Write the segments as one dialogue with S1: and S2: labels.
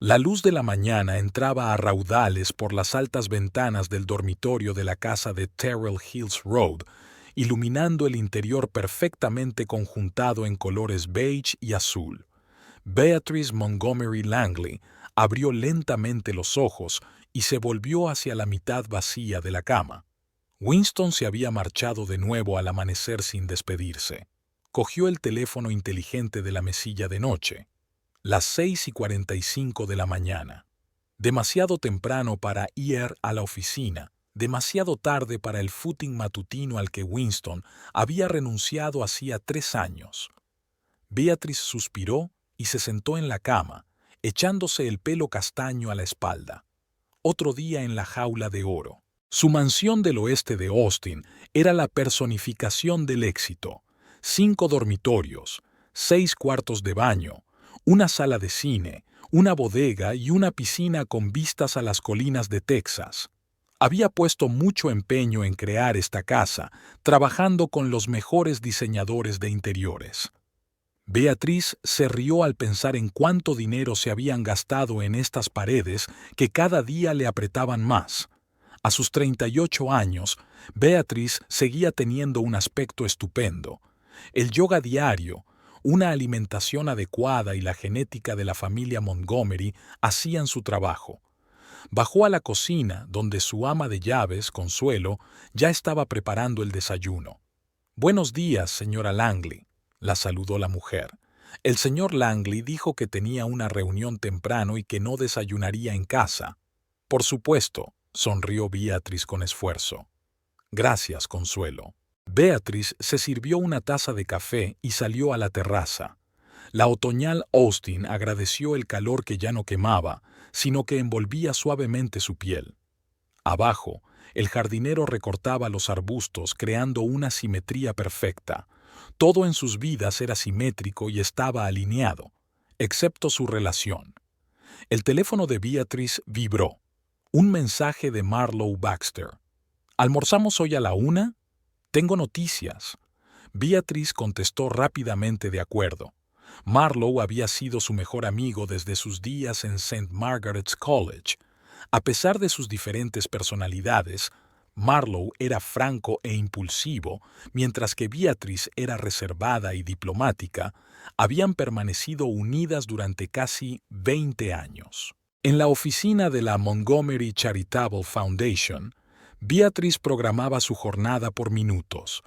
S1: La luz de la mañana entraba a raudales por las altas ventanas del dormitorio de la casa de Terrell Hills Road, iluminando el interior perfectamente conjuntado en colores beige y azul. Beatrice Montgomery Langley abrió lentamente los ojos y se volvió hacia la mitad vacía de la cama. Winston se había marchado de nuevo al amanecer sin despedirse. Cogió el teléfono inteligente de la mesilla de noche. Las 6:45 de la mañana. Demasiado temprano para ir a la oficina, demasiado tarde para el footing matutino al que Winston había renunciado hacía 3 años. Beatrice suspiró y se sentó en la cama, echándose el pelo castaño a la espalda. Otro día en la jaula de oro. Su mansión del oeste de Austin era la personificación del éxito. 5 dormitorios, 6 cuartos de baño, una sala de cine, una bodega y una piscina con vistas a las colinas de Texas. Había puesto mucho empeño en crear esta casa, trabajando con los mejores diseñadores de interiores. Beatriz se rió al pensar en cuánto dinero se habían gastado en estas paredes que cada día le apretaban más. A sus 38 años, Beatriz seguía teniendo un aspecto estupendo. El yoga diario, una alimentación adecuada y la genética de la familia Montgomery hacían su trabajo. Bajó a la cocina, donde su ama de llaves, Consuelo, ya estaba preparando el desayuno. «Buenos días, señora Langley», la saludó la mujer. El señor Langley dijo que tenía una reunión temprano y que no desayunaría en casa. «Por supuesto», sonrió Beatriz con esfuerzo. «Gracias, Consuelo». Beatriz se sirvió una taza de café y salió a la terraza. La otoñal Austin agradeció el calor que ya no quemaba, sino que envolvía suavemente su piel. Abajo, el jardinero recortaba los arbustos creando una simetría perfecta. Todo en sus vidas era simétrico y estaba alineado, excepto su relación. El teléfono de Beatriz vibró. Un mensaje de Marlowe Baxter. «¿Almorzamos hoy a la 1? Tengo noticias». Beatriz contestó rápidamente de acuerdo. Marlowe había sido su mejor amigo desde sus días en St. Margaret's College. A pesar de sus diferentes personalidades, Marlowe era franco e impulsivo, mientras que Beatriz era reservada y diplomática. Habían permanecido unidas durante casi 20 años. En la oficina de la Montgomery Charitable Foundation, Beatriz programaba su jornada por minutos.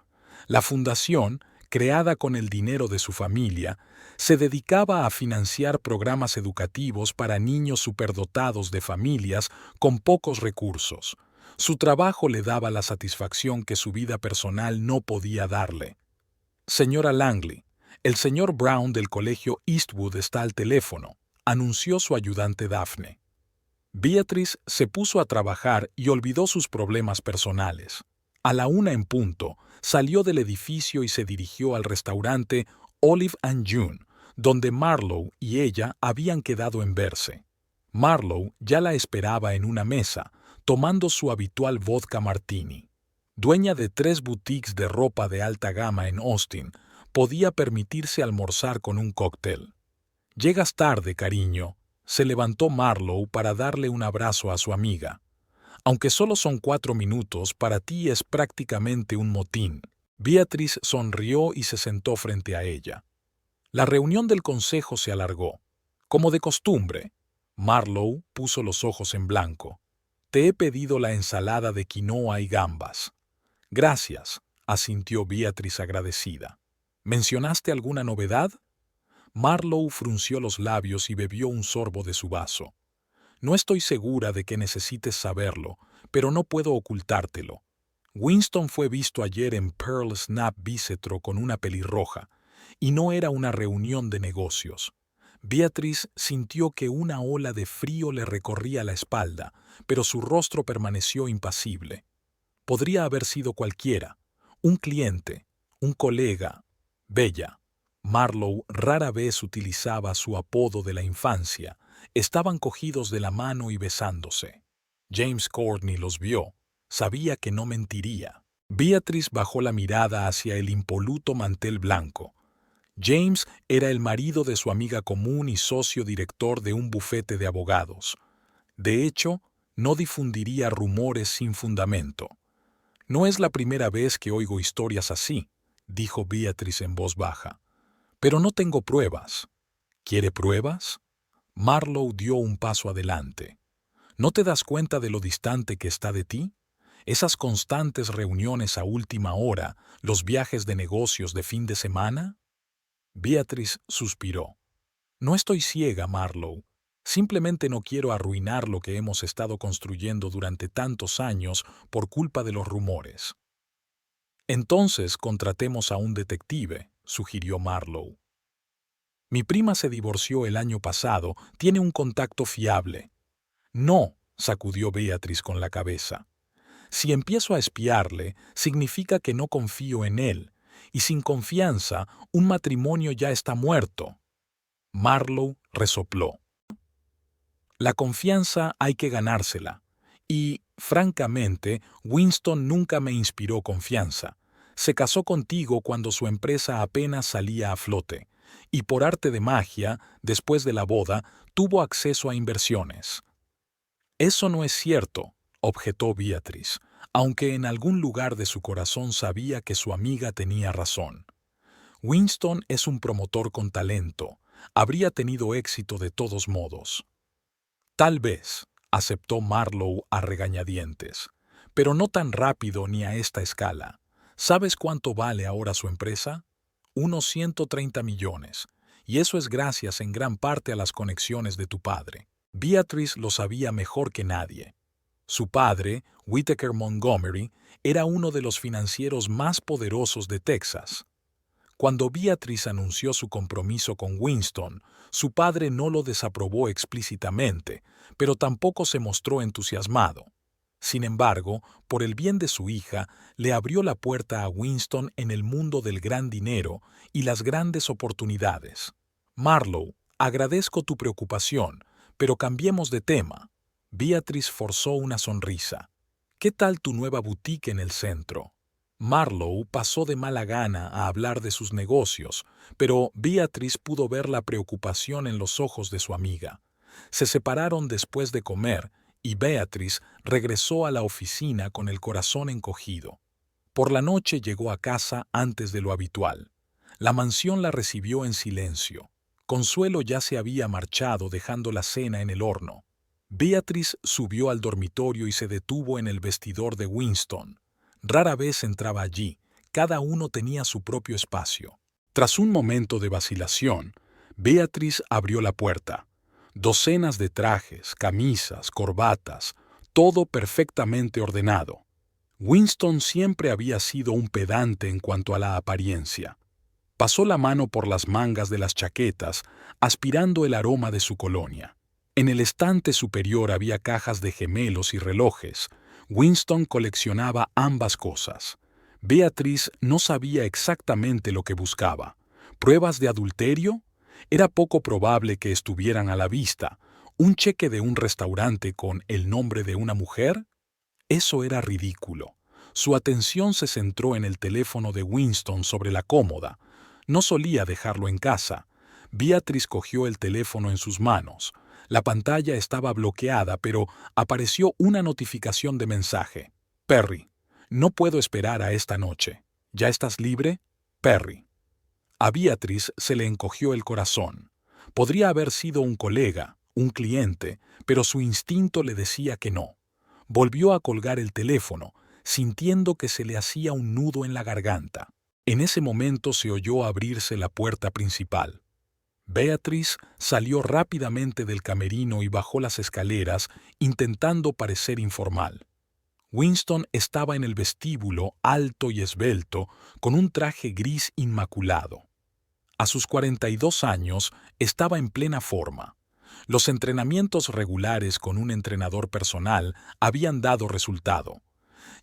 S1: La fundación, creada con el dinero de su familia, se dedicaba a financiar programas educativos para niños superdotados de familias con pocos recursos. Su trabajo le daba la satisfacción que su vida personal no podía darle. «Señora Langley, el señor Brown del colegio Eastwood está al teléfono», anunció su ayudante Daphne. Beatriz se puso a trabajar y olvidó sus problemas personales. A la 1 en punto, salió del edificio y se dirigió al restaurante Olive and June, donde Marlowe y ella habían quedado en verse. Marlowe ya la esperaba en una mesa, tomando su habitual vodka martini. Dueña de 3 boutiques de ropa de alta gama en Austin, podía permitirse almorzar con un cóctel. «Llegas tarde, cariño», se levantó Marlowe para darle un abrazo a su amiga. «Aunque solo son 4 minutos, para ti es prácticamente un motín». Beatriz sonrió y se sentó frente a ella. La reunión del consejo se alargó. Como de costumbre, Marlowe puso los ojos en blanco. «Te he pedido la ensalada de quinoa y gambas». «Gracias», asintió Beatriz agradecida. «¿Mencionaste alguna novedad?» Marlowe frunció los labios y bebió un sorbo de su vaso. «No estoy segura de que necesites saberlo, pero no puedo ocultártelo. Winston fue visto ayer en Pearl Snap Bistro con una pelirroja, y no era una reunión de negocios». Beatriz sintió que una ola de frío le recorría la espalda, pero su rostro permaneció impasible. Podría haber sido cualquiera, un cliente, un colega, Bella. Marlowe rara vez utilizaba su apodo de la infancia. Estaban cogidos de la mano y besándose. James Courtney los vio. Sabía que no mentiría. Beatriz bajó la mirada hacia el impoluto mantel blanco. James era el marido de su amiga común y socio director de un bufete de abogados. De hecho, no difundiría rumores sin fundamento. No es la primera vez que oigo historias así, dijo Beatrice en voz baja. Pero no tengo pruebas. ¿Quiere pruebas? Marlowe dio un paso adelante. ¿No te das cuenta de lo distante que está de ti? Esas constantes reuniones a última hora, los viajes de negocios de fin de semana. Beatrice suspiró. No estoy ciega, Marlowe. Simplemente no quiero arruinar lo que hemos estado construyendo durante tantos años por culpa de los rumores. Entonces contratemos a un detective, sugirió Marlowe. Mi prima se divorció el año pasado, tiene un contacto fiable. No, sacudió Beatrice con la cabeza. Si empiezo a espiarle, significa que no confío en él, y sin confianza, un matrimonio ya está muerto. Marlowe resopló. La confianza hay que ganársela. Y, francamente, Winston nunca me inspiró confianza. Se casó contigo cuando su empresa apenas salía a flote, y por arte de magia, después de la boda, tuvo acceso a inversiones. Eso no es cierto, objetó Beatrice, aunque en algún lugar de su corazón sabía que su amiga tenía razón. Winston es un promotor con talento. Habría tenido éxito de todos modos. Tal vez, aceptó Marlowe a regañadientes, pero no tan rápido ni a esta escala. ¿Sabes cuánto vale ahora su empresa? Unos 130 millones, y eso es gracias en gran parte a las conexiones de tu padre. Beatrice lo sabía mejor que nadie. Su padre, Whittaker Montgomery, era uno de los financieros más poderosos de Texas. Cuando Beatrice anunció su compromiso con Winston, su padre no lo desaprobó explícitamente, pero tampoco se mostró entusiasmado. Sin embargo, por el bien de su hija, le abrió la puerta a Winston en el mundo del gran dinero y las grandes oportunidades. Marlowe, agradezco tu preocupación, pero cambiemos de tema. Beatrice forzó una sonrisa. ¿Qué tal tu nueva boutique en el centro? Marlowe pasó de mala gana a hablar de sus negocios, pero Beatrice pudo ver la preocupación en los ojos de su amiga. Se separaron después de comer y Beatrice regresó a la oficina con el corazón encogido. Por la noche llegó a casa antes de lo habitual. La mansión la recibió en silencio. Consuelo ya se había marchado dejando la cena en el horno. Beatrice subió al dormitorio y se detuvo en el vestidor de Winston. Rara vez entraba allí, cada uno tenía su propio espacio. Tras un momento de vacilación, Beatrice abrió la puerta. Docenas de trajes, camisas, corbatas, todo perfectamente ordenado. Winston siempre había sido un pedante en cuanto a la apariencia. Pasó la mano por las mangas de las chaquetas, aspirando el aroma de su colonia. En el estante superior había cajas de gemelos y relojes. Winston coleccionaba ambas cosas. Beatrice no sabía exactamente lo que buscaba. ¿Pruebas de adulterio? Era poco probable que estuvieran a la vista. ¿Un cheque de un restaurante con el nombre de una mujer? Eso era ridículo. Su atención se centró en el teléfono de Winston sobre la cómoda. No solía dejarlo en casa. Beatrice cogió el teléfono en sus manos. La pantalla estaba bloqueada, pero apareció una notificación de mensaje. Perry, no puedo esperar a esta noche. ¿Ya estás libre? Perry. A Beatrice se le encogió el corazón. Podría haber sido un colega, un cliente, pero su instinto le decía que no. Volvió a colgar el teléfono, sintiendo que se le hacía un nudo en la garganta. En ese momento se oyó abrirse la puerta principal. Beatrice salió rápidamente del camerino y bajó las escaleras, intentando parecer informal. Winston estaba en el vestíbulo, alto y esbelto, con un traje gris inmaculado. A sus 42 años estaba en plena forma. Los entrenamientos regulares con un entrenador personal habían dado resultado.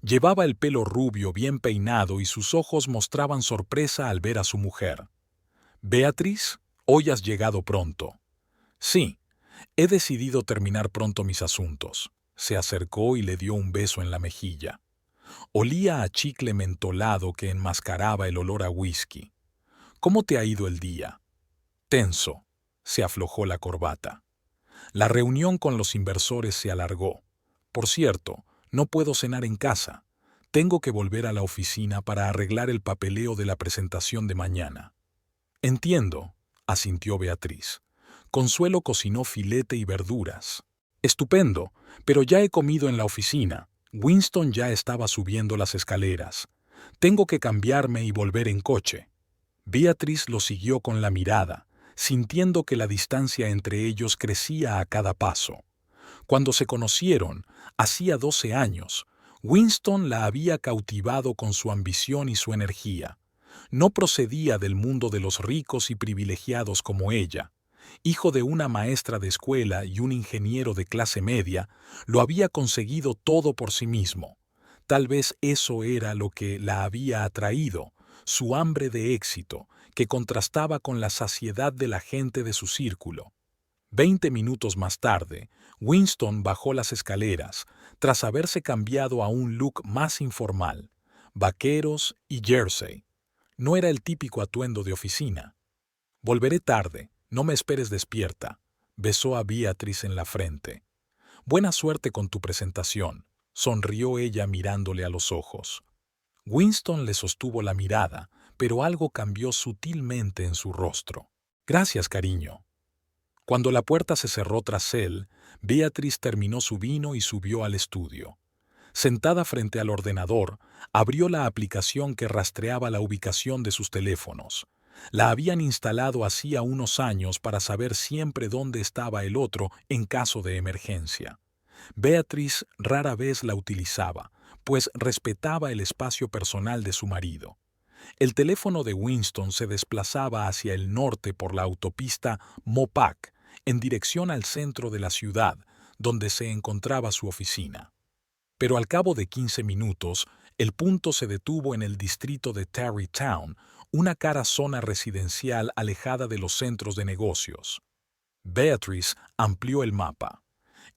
S1: Llevaba el pelo rubio bien peinado y sus ojos mostraban sorpresa al ver a su mujer. «Beatrice, hoy has llegado pronto». «Sí, he decidido terminar pronto mis asuntos». Se acercó y le dio un beso en la mejilla. Olía a chicle mentolado que enmascaraba el olor a whisky. ¿Cómo te ha ido el día? Tenso. Se aflojó la corbata. La reunión con los inversores se alargó. Por cierto, no puedo cenar en casa. Tengo que volver a la oficina para arreglar el papeleo de la presentación de mañana. Entiendo, asintió Beatriz. Consuelo cocinó filete y verduras. Estupendo, pero ya he comido en la oficina. Winston ya estaba subiendo las escaleras. Tengo que cambiarme y volver en coche. Beatriz lo siguió con la mirada, sintiendo que la distancia entre ellos crecía a cada paso. Cuando se conocieron, hacía 12 años, Winston la había cautivado con su ambición y su energía. No procedía del mundo de los ricos y privilegiados como ella. Hijo de una maestra de escuela y un ingeniero de clase media, lo había conseguido todo por sí mismo. Tal vez eso era lo que la había atraído, su hambre de éxito, que contrastaba con la saciedad de la gente de su círculo. 20 minutos más tarde, Winston bajó las escaleras, tras haberse cambiado a un look más informal, vaqueros y jersey. No era el típico atuendo de oficina. Volveré tarde, no me esperes despierta, besó a Beatriz en la frente. Buena suerte con tu presentación, sonrió ella mirándole a los ojos. Winston le sostuvo la mirada, pero algo cambió sutilmente en su rostro. Gracias, cariño. Cuando la puerta se cerró tras él, Beatriz terminó su vino y subió al estudio. Sentada frente al ordenador, abrió la aplicación que rastreaba la ubicación de sus teléfonos. La habían instalado hacía unos años para saber siempre dónde estaba el otro en caso de emergencia. Beatriz rara vez la utilizaba, pues respetaba el espacio personal de su marido. El teléfono de Winston se desplazaba hacia el norte por la autopista Mopac, en dirección al centro de la ciudad, donde se encontraba su oficina. Pero al cabo de 15 minutos, el punto se detuvo en el distrito de Tarrytown, una cara zona residencial alejada de los centros de negocios. Beatriz amplió el mapa.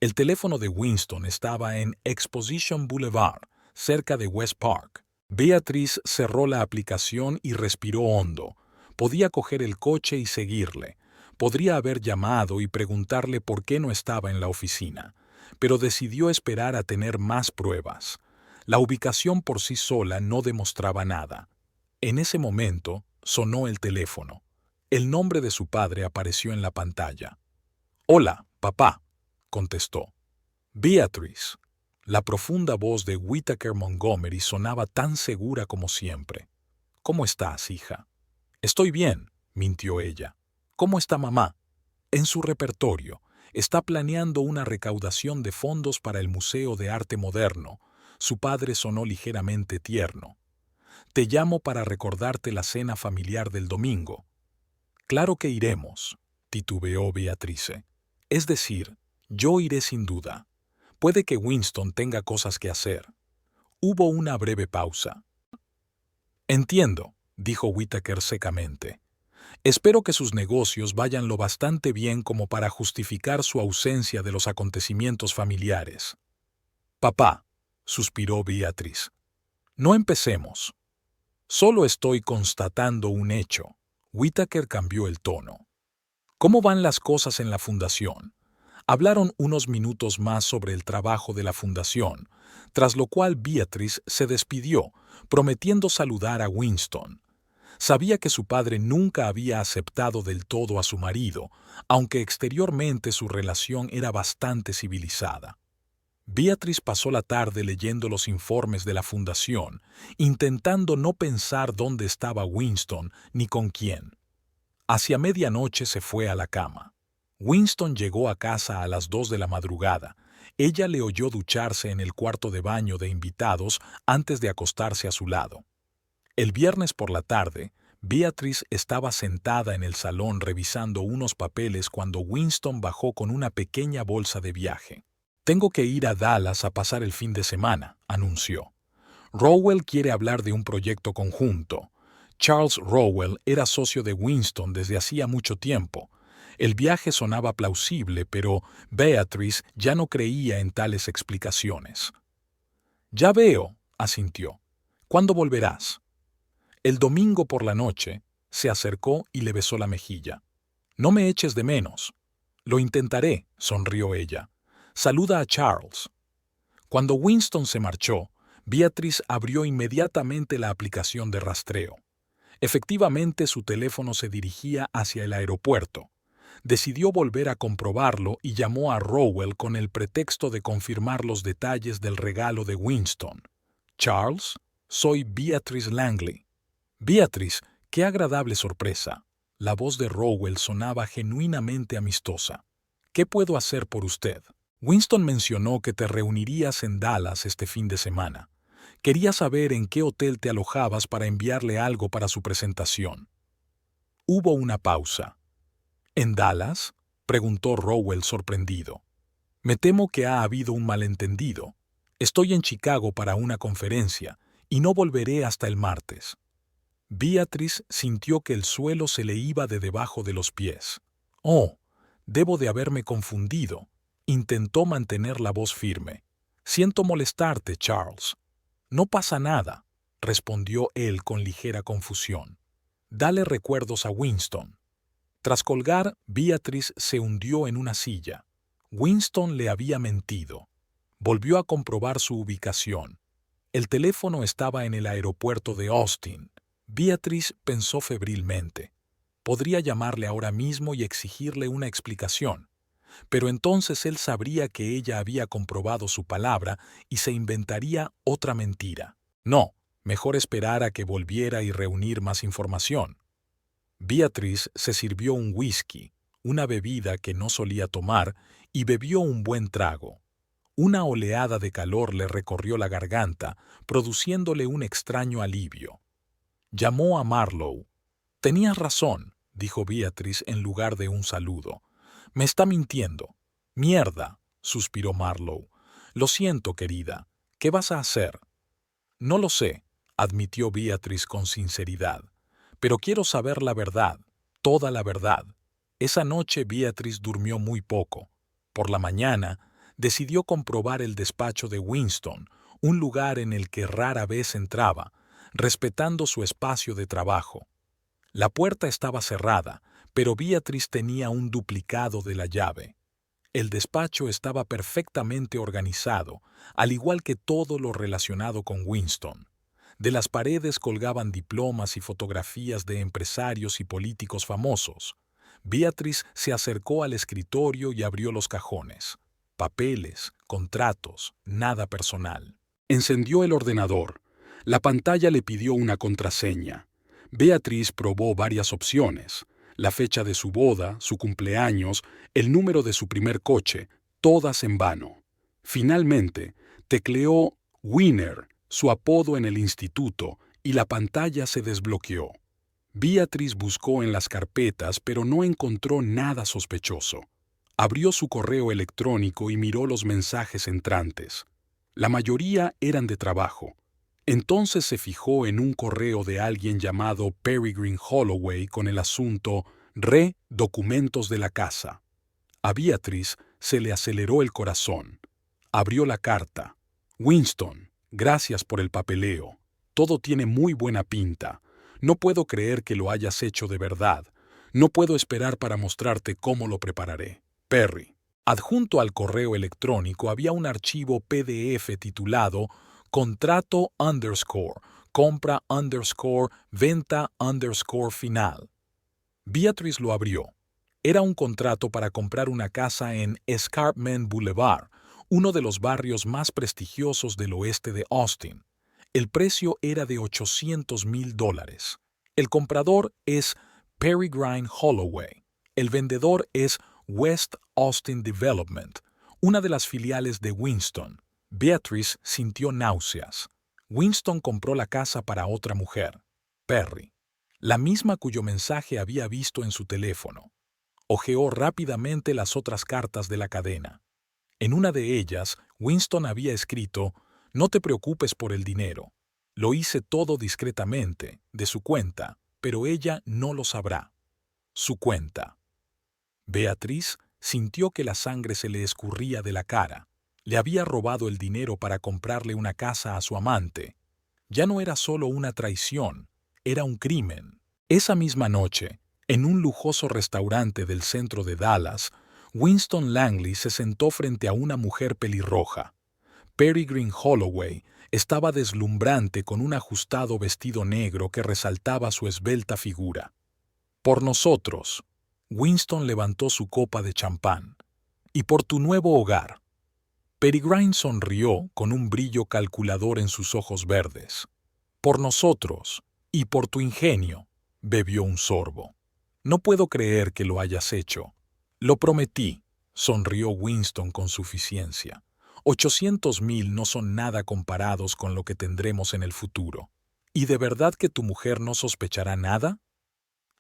S1: El teléfono de Winston estaba en Exposition Boulevard, cerca de West Park. Beatriz cerró la aplicación y respiró hondo. Podía coger el coche y seguirle. Podría haber llamado y preguntarle por qué no estaba en la oficina, pero decidió esperar a tener más pruebas. La ubicación por sí sola no demostraba nada. En ese momento sonó el teléfono. El nombre de su padre apareció en la pantalla. «Hola, papá», contestó. «Beatriz». La profunda voz de Whittaker Montgomery sonaba tan segura como siempre. «¿Cómo estás, hija?» «Estoy bien», mintió ella. «¿Cómo está mamá?» «En su repertorio. Está planeando una recaudación de fondos para el Museo de Arte Moderno». Su padre sonó ligeramente tierno. «Te llamo para recordarte la cena familiar del domingo». «Claro que iremos», titubeó Beatrice. «Es decir, yo iré sin duda. Puede que Winston tenga cosas que hacer». Hubo una breve pausa. «Entiendo», dijo Whittaker secamente. «Espero que sus negocios vayan lo bastante bien como para justificar su ausencia de los acontecimientos familiares». «Papá», suspiró Beatriz. «No empecemos. Solo estoy constatando un hecho». Whittaker cambió el tono. «¿Cómo van las cosas en la fundación?» Hablaron unos minutos más sobre el trabajo de la fundación, tras lo cual Beatriz se despidió, prometiendo saludar a Winston. Sabía que su padre nunca había aceptado del todo a su marido, aunque exteriormente su relación era bastante civilizada. Beatriz pasó la tarde leyendo los informes de la fundación, intentando no pensar dónde estaba Winston ni con quién. Hacia medianoche se fue a la cama. Winston llegó a casa a las 2 de la madrugada. Ella le oyó ducharse en el cuarto de baño de invitados antes de acostarse a su lado. El viernes por la tarde, Beatriz estaba sentada en el salón revisando unos papeles cuando Winston bajó con una pequeña bolsa de viaje. «Tengo que ir a Dallas a pasar el fin de semana», anunció. «Rowell quiere hablar de un proyecto conjunto. Charles Rowell era socio de Winston desde hacía mucho tiempo. El viaje sonaba plausible, pero Beatriz ya no creía en tales explicaciones. «Ya veo», asintió. «¿Cuándo volverás?» «El domingo por la noche. Se acercó y le besó la mejilla. «No me eches de menos». «Lo intentaré», sonrió ella. «Saluda a Charles». Cuando Winston se marchó, Beatrice abrió inmediatamente la aplicación de rastreo. Efectivamente, su teléfono se dirigía hacia el aeropuerto. Decidió volver a comprobarlo y llamó a Rowell con el pretexto de confirmar los detalles del regalo de Winston. «Charles, soy Beatrice Langley». «Beatrice, qué agradable sorpresa». La voz de Rowell sonaba genuinamente amistosa. «¿Qué puedo hacer por usted?» «Winston mencionó que te reunirías en Dallas este fin de semana. Quería saber en qué hotel te alojabas para enviarle algo para su presentación». Hubo una pausa. «¿En Dallas?», preguntó Rowell sorprendido. «Me temo que ha habido un malentendido. Estoy en Chicago para una conferencia y no volveré hasta el martes». Beatrice sintió que el suelo se le iba de debajo de los pies. «Oh, debo de haberme confundido». Intentó mantener la voz firme. «Siento molestarte, Charles». «No pasa nada», respondió él con ligera confusión. «Dale recuerdos a Winston». Tras colgar, Beatrice se hundió en una silla. Winston le había mentido. Volvió a comprobar su ubicación. El teléfono estaba en el aeropuerto de Austin. Beatrice pensó febrilmente. Podría llamarle ahora mismo y exigirle una explicación. Pero entonces él sabría que ella había comprobado su palabra y se inventaría otra mentira. No, mejor esperar a que volviera y reunir más información. Beatrice se sirvió un whisky, una bebida que no solía tomar, y bebió un buen trago. Una oleada de calor le recorrió la garganta, produciéndole un extraño alivio. Llamó a Marlowe. «Tenías razón», dijo Beatrice en lugar de un saludo. «Me está mintiendo». «Mierda», suspiró Marlowe. «Lo siento, querida. ¿Qué vas a hacer?» «No lo sé», admitió Beatrice con sinceridad. «Pero quiero saber la verdad, toda la verdad». Esa noche Beatrice durmió muy poco. Por la mañana, decidió comprobar el despacho de Winston, un lugar en el que rara vez entraba, respetando su espacio de trabajo. La puerta estaba cerrada, pero Beatrice tenía un duplicado de la llave. El despacho estaba perfectamente organizado, al igual que todo lo relacionado con Winston. De las paredes colgaban diplomas y fotografías de empresarios y políticos famosos. Beatrice se acercó al escritorio y abrió los cajones. Papeles, contratos, nada personal. Encendió el ordenador. La pantalla le pidió una contraseña. Beatrice probó varias opciones: la fecha de su boda, su cumpleaños, el número de su primer coche, todas en vano. Finalmente, tecleó Winner, su apodo en el instituto, y la pantalla se desbloqueó. Beatrice buscó en las carpetas, pero no encontró nada sospechoso. Abrió su correo electrónico y miró los mensajes entrantes. La mayoría eran de trabajo. Entonces se fijó en un correo de alguien llamado Peregrine Holloway con el asunto «Documentos de la casa». A Beatrice se le aceleró el corazón. Abrió la carta. «Winston, gracias por el papeleo. Todo tiene muy buena pinta. No puedo creer que lo hayas hecho de verdad. No puedo esperar para mostrarte cómo lo prepararé. Perry». Adjunto al correo electrónico había un archivo PDF titulado «Contrato compra venta final». Beatrice lo abrió. Era un contrato para comprar una casa en Escarpment Boulevard, uno de los barrios más prestigiosos del oeste de Austin. El precio era de $800,000. El comprador es Peregrine Holloway. El vendedor es West Austin Development, una de las filiales de Winston. Beatrice sintió náuseas. Winston compró la casa para otra mujer, Perry, la misma cuyo mensaje había visto en su teléfono. Hojeó rápidamente las otras cartas de la cadena. En una de ellas, Winston había escrito: «No te preocupes por el dinero. Lo hice todo discretamente, de su cuenta, pero ella no lo sabrá». Su cuenta. Beatrice sintió que la sangre se le escurría de la cara. Le había robado el dinero para comprarle una casa a su amante. Ya no era solo una traición, era un crimen. Esa misma noche, en un lujoso restaurante del centro de Dallas, Winston Langley se sentó frente a una mujer pelirroja. Peregrine Holloway estaba deslumbrante con un ajustado vestido negro que resaltaba su esbelta figura. Por nosotros, Winston levantó su copa de champán. Y por tu nuevo hogar. Peregrine sonrió con un brillo calculador en sus ojos verdes. Por nosotros, y por tu ingenio, bebió un sorbo. No puedo creer que lo hayas hecho. Lo prometí, sonrió Winston con suficiencia. 800,000 no son nada comparados con lo que tendremos en el futuro. ¿Y de verdad que tu mujer no sospechará nada?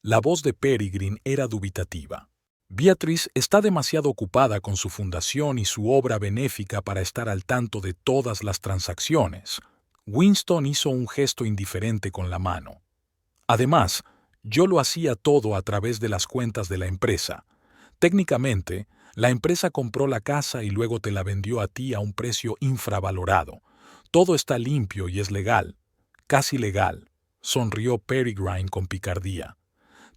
S1: La voz de Peregrine era dubitativa. Beatrice está demasiado ocupada con su fundación y su obra benéfica para estar al tanto de todas las transacciones. Winston hizo un gesto indiferente con la mano. Además, yo lo hacía todo a través de las cuentas de la empresa. Técnicamente, la empresa compró la casa y luego te la vendió a ti a un precio infravalorado. Todo está limpio y es legal. Casi legal, sonrió Peregrine con picardía,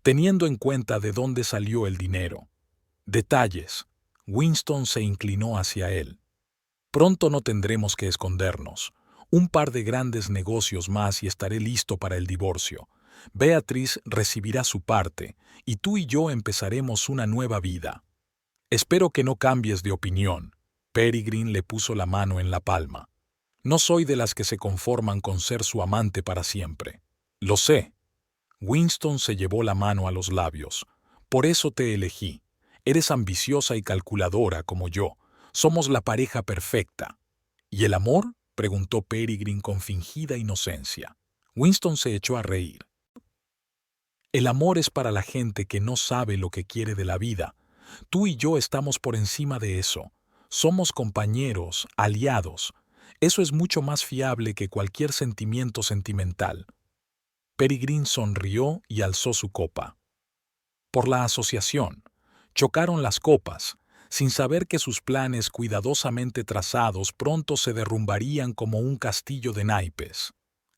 S1: teniendo en cuenta de dónde salió el dinero. Detalles. Winston se inclinó hacia él. Pronto no tendremos que escondernos. Un par de grandes negocios más y estaré listo para el divorcio. Beatrice recibirá su parte, y tú y yo empezaremos una nueva vida. Espero que no cambies de opinión. Peregrine le puso la mano en la palma. No soy de las que se conforman con ser su amante para siempre. Lo sé. Winston se llevó la mano a los labios. Por eso te elegí. Eres ambiciosa y calculadora como yo. Somos la pareja perfecta. ¿Y el amor? Preguntó Peregrine con fingida inocencia. Winston se echó a reír. El amor es para la gente que no sabe lo que quiere de la vida. Tú y yo estamos por encima de eso. Somos compañeros, aliados. Eso es mucho más fiable que cualquier sentimiento sentimental. Peregrine sonrió y alzó su copa. Por la asociación. Chocaron las copas, sin saber que sus planes cuidadosamente trazados pronto se derrumbarían como un castillo de naipes.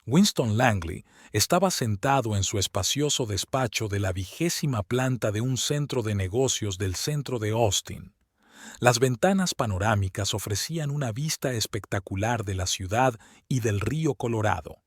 S1: Winston Langley estaba sentado en su espacioso despacho de la 20ª planta de un centro de negocios del centro de Austin. Las ventanas panorámicas ofrecían una vista espectacular de la ciudad y del río Colorado.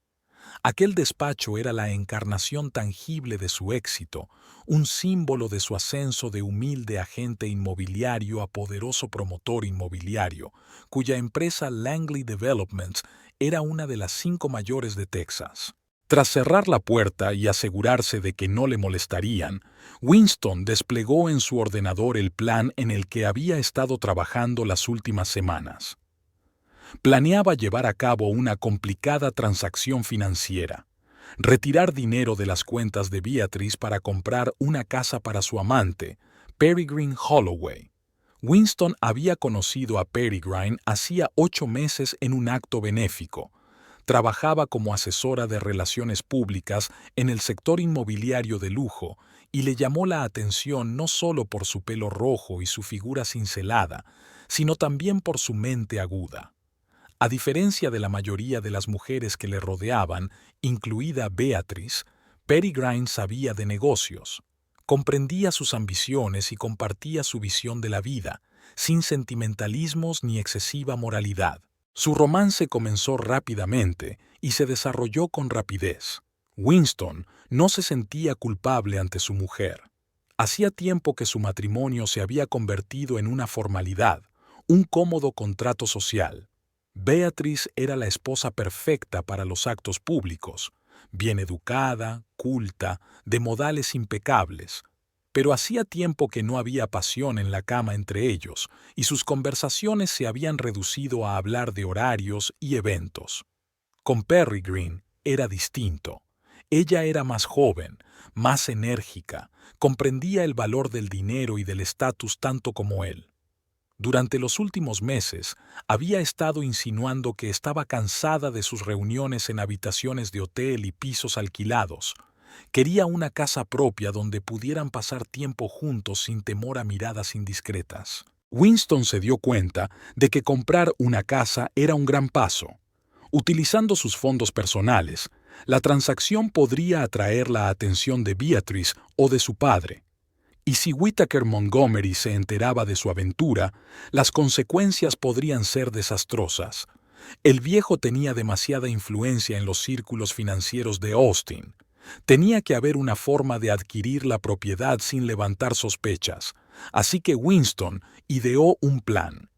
S1: Aquel despacho era la encarnación tangible de su éxito, un símbolo de su ascenso de humilde agente inmobiliario a poderoso promotor inmobiliario, cuya empresa Langley Developments era una de las 5 mayores de Texas. Tras cerrar la puerta y asegurarse de que no le molestarían, Winston desplegó en su ordenador el plan en el que había estado trabajando las últimas semanas. Planeaba llevar a cabo una complicada transacción financiera, retirar dinero de las cuentas de Beatrice para comprar una casa para su amante, Peregrine Holloway. Winston había conocido a Peregrine hacía 8 meses en un acto benéfico. Trabajaba como asesora de relaciones públicas en el sector inmobiliario de lujo y le llamó la atención no solo por su pelo rojo y su figura cincelada, sino también por su mente aguda. A diferencia de la mayoría de las mujeres que le rodeaban, incluida Beatrice, Peregrine sabía de negocios. Comprendía sus ambiciones y compartía su visión de la vida, sin sentimentalismos ni excesiva moralidad. Su romance comenzó rápidamente y se desarrolló con rapidez. Winston no se sentía culpable ante su mujer. Hacía tiempo que su matrimonio se había convertido en una formalidad, un cómodo contrato social. Beatrice era la esposa perfecta para los actos públicos, bien educada, culta, de modales impecables. Pero hacía tiempo que no había pasión en la cama entre ellos, y sus conversaciones se habían reducido a hablar de horarios y eventos. Con Peregrine era distinto. Ella era más joven, más enérgica, comprendía el valor del dinero y del estatus tanto como él. Durante los últimos meses, había estado insinuando que estaba cansada de sus reuniones en habitaciones de hotel y pisos alquilados. Quería una casa propia donde pudieran pasar tiempo juntos sin temor a miradas indiscretas. Winston se dio cuenta de que comprar una casa era un gran paso. Utilizando sus fondos personales, La transacción podría atraer la atención de Beatrice o de su padre. Y si Whittaker Montgomery se enteraba de su aventura, las consecuencias podrían ser desastrosas. El viejo tenía demasiada influencia en los círculos financieros de Austin. Tenía que haber una forma de adquirir la propiedad sin levantar sospechas. Así que Winston ideó un plan.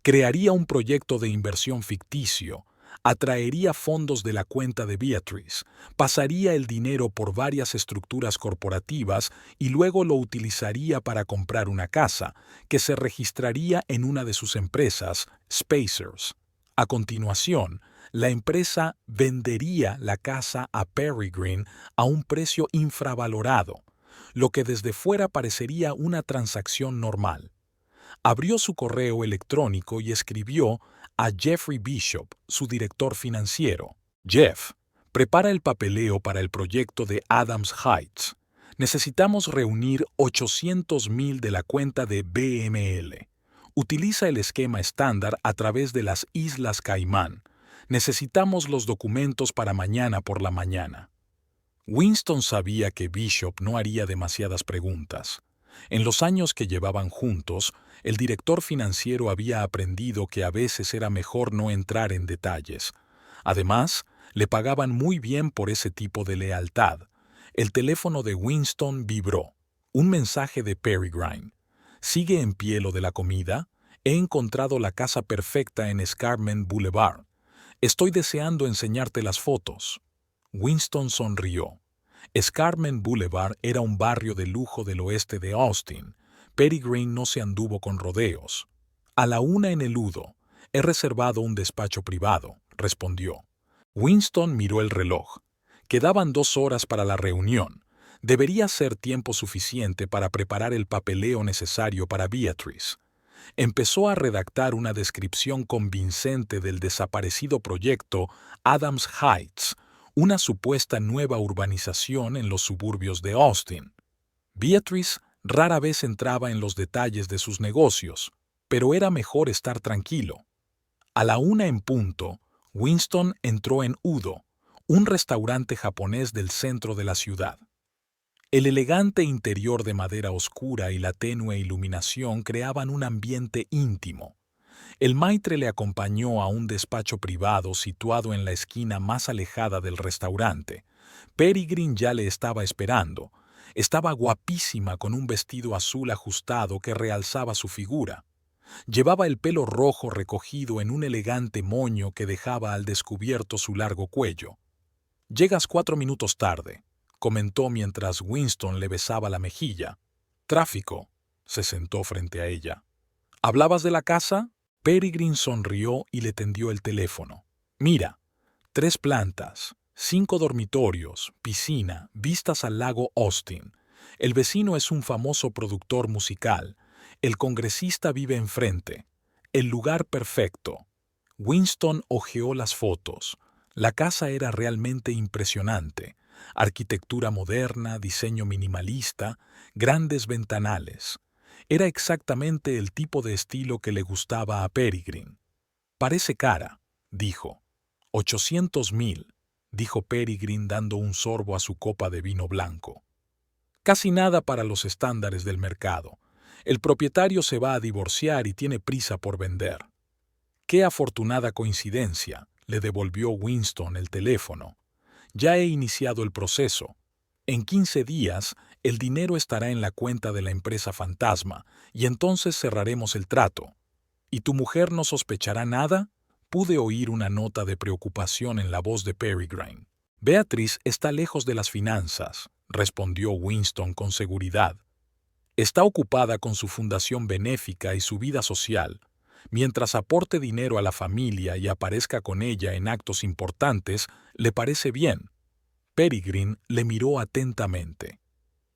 S1: Crearía un proyecto de inversión ficticio, atraería fondos de la cuenta de Beatrice, pasaría el dinero por varias estructuras corporativas y luego lo utilizaría para comprar una casa, que se registraría en una de sus empresas, Spacers. A continuación, la empresa vendería la casa a Peregrine a un precio infravalorado, lo que desde fuera parecería una transacción normal. Abrió su correo electrónico y escribió a Jeffrey Bishop, su director financiero. Jeff, prepara el papeleo para el proyecto de Adams Heights. Necesitamos reunir 800,000 de la cuenta de BML. Utiliza el esquema estándar a través de las Islas Caimán. Necesitamos los documentos para mañana por la mañana. Winston sabía que Bishop no haría demasiadas preguntas. En los años que llevaban juntos, el director financiero había aprendido que a veces era mejor no entrar en detalles. Además, le pagaban muy bien por ese tipo de lealtad. El teléfono de Winston vibró. Un mensaje de Peregrine. ¿Sigue en pie lo de la comida? He encontrado la casa perfecta en Escarpment Boulevard. Estoy deseando enseñarte las fotos. Winston sonrió. Escarpment Boulevard era un barrio de lujo del oeste de Austin. Peregrine no se anduvo con rodeos. A la 1 en el Udo. He reservado un despacho privado, respondió. Winston miró el reloj. Quedaban 2 horas para la reunión. Debería ser tiempo suficiente para preparar el papeleo necesario para Beatrice. Empezó a redactar una descripción convincente del desaparecido proyecto Adams Heights, una supuesta nueva urbanización en los suburbios de Austin. Beatrice rara vez entraba en los detalles de sus negocios, pero era mejor estar tranquilo. A la 1 en punto, Winston entró en Udo, un restaurante japonés del centro de la ciudad. El elegante interior de madera oscura y la tenue iluminación creaban un ambiente íntimo. El maitre le acompañó a un despacho privado situado en la esquina más alejada del restaurante. Peregrine ya le estaba esperando. Estaba guapísima con un vestido azul ajustado que realzaba su figura. Llevaba el pelo rojo recogido en un elegante moño que dejaba al descubierto su largo cuello. «Llegas 4 minutos tarde», comentó mientras Winston le besaba la mejilla. «Tráfico», se sentó frente a ella. «¿Hablabas de la casa?» Peregrine sonrió y le tendió el teléfono. «Mira, 3 plantas, 5 dormitorios, piscina, vistas al lago Austin. El vecino es un famoso productor musical. El congresista vive enfrente. El lugar perfecto». Winston hojeó las fotos. La casa era realmente impresionante. Arquitectura moderna, diseño minimalista, grandes ventanales. Era exactamente el tipo de estilo que le gustaba a Peregrine. «Parece cara», dijo. «800,000», dijo Peregrine dando un sorbo a su copa de vino blanco. «Casi nada para los estándares del mercado. El propietario se va a divorciar y tiene prisa por vender». «Qué afortunada coincidencia», le devolvió Winston el teléfono. «Ya he iniciado el proceso. En 15 días, el dinero estará en la cuenta de la empresa fantasma y entonces cerraremos el trato. ¿Y tu mujer no sospechará nada?», pude oír una nota de preocupación en la voz de Peregrine. «Beatrice está lejos de las finanzas», respondió Winston con seguridad. «Está ocupada con su fundación benéfica y su vida social. Mientras aporte dinero a la familia y aparezca con ella en actos importantes, le parece bien». Peregrine le miró atentamente.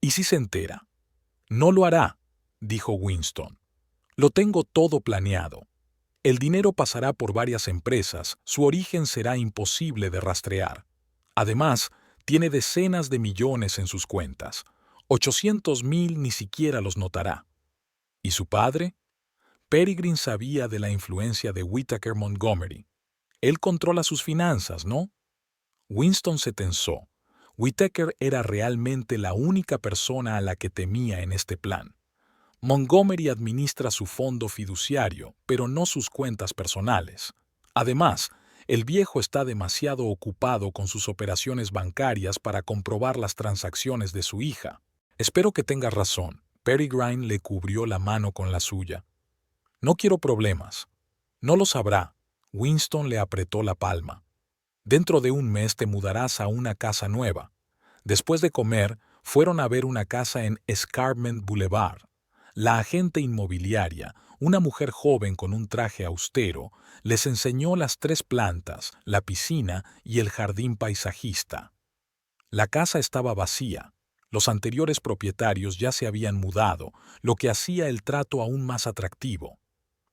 S1: «¿Y si se entera?». «No lo hará», dijo Winston. «Lo tengo todo planeado. El dinero pasará por varias empresas, su origen será imposible de rastrear. Además, tiene decenas de millones en sus cuentas. 800,000 ni siquiera los notará». ¿Y su padre? Peregrine sabía de la influencia de Whittaker Montgomery. Él controla sus finanzas, ¿no? Winston se tensó. Whittaker era realmente la única persona a la que temía en este plan. Montgomery administra su fondo fiduciario, pero no sus cuentas personales. Además, el viejo está demasiado ocupado con sus operaciones bancarias para comprobar las transacciones de su hija. Espero que tengas razón. Peregrine le cubrió la mano con la suya. No quiero problemas. No lo sabrá. Winston le apretó la palma. Dentro de un mes te mudarás a una casa nueva. Después de comer, fueron a ver una casa en Escarpment Boulevard. La agente inmobiliaria, una mujer joven con un traje austero, les enseñó las 3 plantas, la piscina y el jardín paisajista. La casa estaba vacía. Los anteriores propietarios ya se habían mudado, lo que hacía el trato aún más atractivo.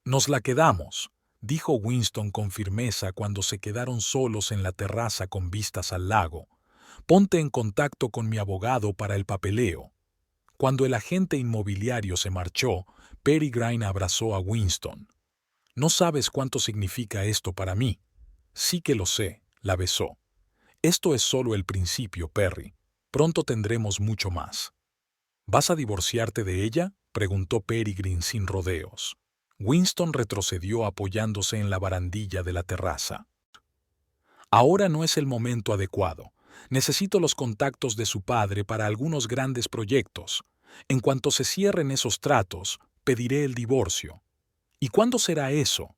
S1: «Nos la quedamos», dijo Winston con firmeza cuando se quedaron solos en la terraza con vistas al lago. «Ponte en contacto con mi abogado para el papeleo». Cuando el agente inmobiliario se marchó, Peregrine abrazó a Winston. «No sabes cuánto significa esto para mí». «Sí que lo sé», la besó. «Esto es solo el principio, Perry. Pronto tendremos mucho más». «¿Vas a divorciarte de ella?», preguntó Peregrine sin rodeos. Winston retrocedió apoyándose en la barandilla de la terraza. «Ahora no es el momento adecuado. Necesito los contactos de su padre para algunos grandes proyectos. En cuanto se cierren esos tratos, pediré el divorcio». «¿Y cuándo será eso?»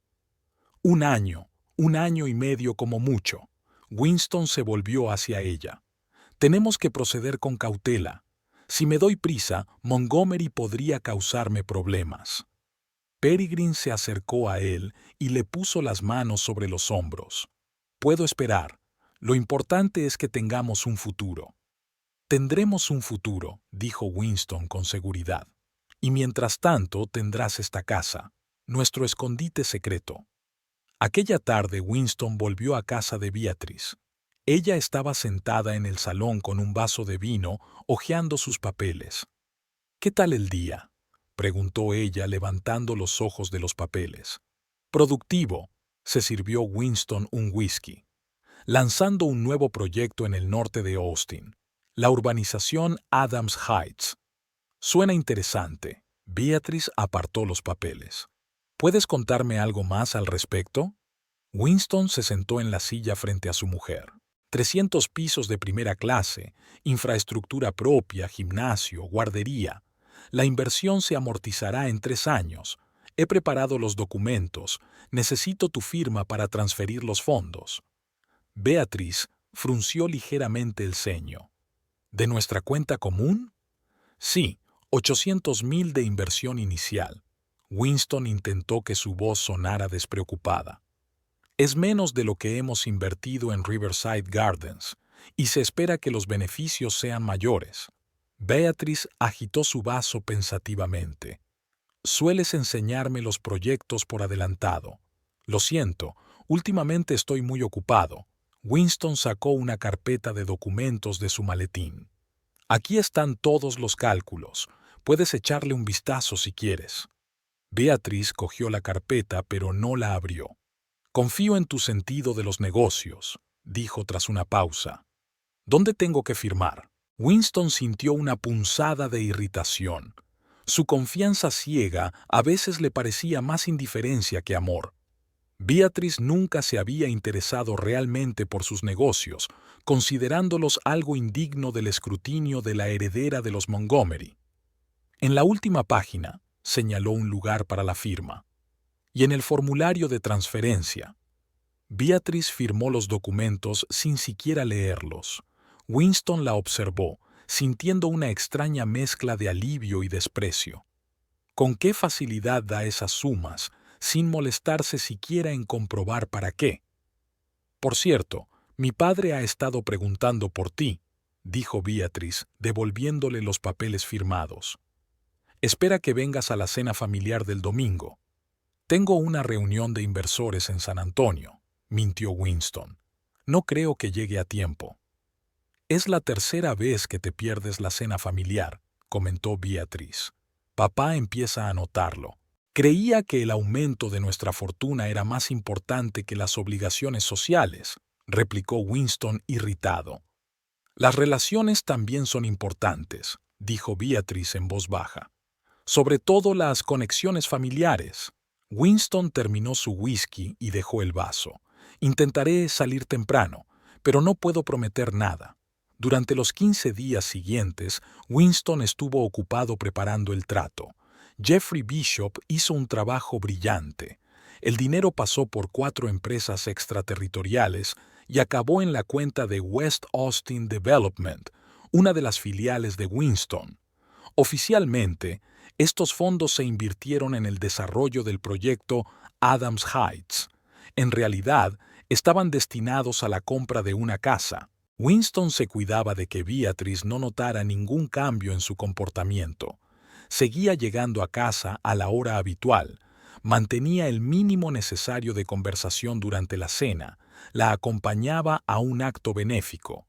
S1: «Un año y medio como mucho». Winston se volvió hacia ella. «Tenemos que proceder con cautela. Si me doy prisa, Montgomery podría causarme problemas». Peregrine se acercó a él y le puso las manos sobre los hombros. «Puedo esperar. Lo importante es que tengamos un futuro». «Tendremos un futuro», dijo Winston con seguridad. «Y mientras tanto tendrás esta casa, nuestro escondite secreto». Aquella tarde Winston volvió a casa de Beatrice. Ella estaba sentada en el salón con un vaso de vino, hojeando sus papeles. «¿Qué tal el día?», preguntó ella levantando los ojos de los papeles. «Productivo», se sirvió Winston un whisky. «Lanzando un nuevo proyecto en el norte de Austin. La urbanización Adams Heights». «Suena interesante». Beatrice apartó los papeles. «¿Puedes contarme algo más al respecto?». Winston se sentó en la silla frente a su mujer. 300 pisos de primera clase, infraestructura propia, gimnasio, guardería. La inversión se amortizará en 3 años. He preparado los documentos. Necesito tu firma para transferir los fondos. Beatrice frunció ligeramente el ceño. ¿De nuestra cuenta común? Sí, 800,000 de inversión inicial. Winston intentó que su voz sonara despreocupada. Es menos de lo que hemos invertido en Riverside Gardens, y se espera que los beneficios sean mayores. Beatrice agitó su vaso pensativamente. Sueles enseñarme los proyectos por adelantado. Lo siento, últimamente estoy muy ocupado. Winston sacó una carpeta de documentos de su maletín. Aquí están todos los cálculos. Puedes echarle un vistazo si quieres. Beatrice cogió la carpeta pero no la abrió. «Confío en tu sentido de los negocios», dijo tras una pausa. «¿Dónde tengo que firmar?». Winston sintió una punzada de irritación. Su confianza ciega a veces le parecía más indiferencia que amor. Beatrice nunca se había interesado realmente por sus negocios, considerándolos algo indigno del escrutinio de la heredera de los Montgomery. En la última página señaló un lugar para la firma. Y en el formulario de transferencia. Beatrice firmó los documentos sin siquiera leerlos. Winston la observó, sintiendo una extraña mezcla de alivio y desprecio. ¿Con qué facilidad da esas sumas, sin molestarse siquiera en comprobar para qué? «Por cierto, mi padre ha estado preguntando por ti», dijo Beatrice, devolviéndole los papeles firmados. «Espera que vengas a la cena familiar del domingo». «Tengo una reunión de inversores en San Antonio», mintió Winston. «No creo que llegue a tiempo». «Es la tercera vez que te pierdes la cena familiar», comentó Beatrice. «Papá empieza a notarlo. Creía que el aumento de nuestra fortuna era más importante que las obligaciones sociales». replicó Winston irritado. Las relaciones también son importantes, dijo Beatrice en voz baja. Sobre todo las conexiones familiares. Winston terminó su whisky y dejó el vaso. Intentaré salir temprano, pero no puedo prometer nada. Durante los 15 días siguientes, Winston estuvo ocupado preparando el trato. Jeffrey Bishop hizo un trabajo brillante. El dinero pasó por 4 empresas extraterritoriales y acabó en la cuenta de West Austin Development, una de las filiales de Winston. Oficialmente, estos fondos se invirtieron en el desarrollo del proyecto Adams Heights. En realidad, estaban destinados a la compra de una casa. Winston se cuidaba de que Beatrice no notara ningún cambio en su comportamiento. Seguía llegando a casa a la hora habitual, mantenía el mínimo necesario de conversación durante la cena, la acompañaba a un acto benéfico.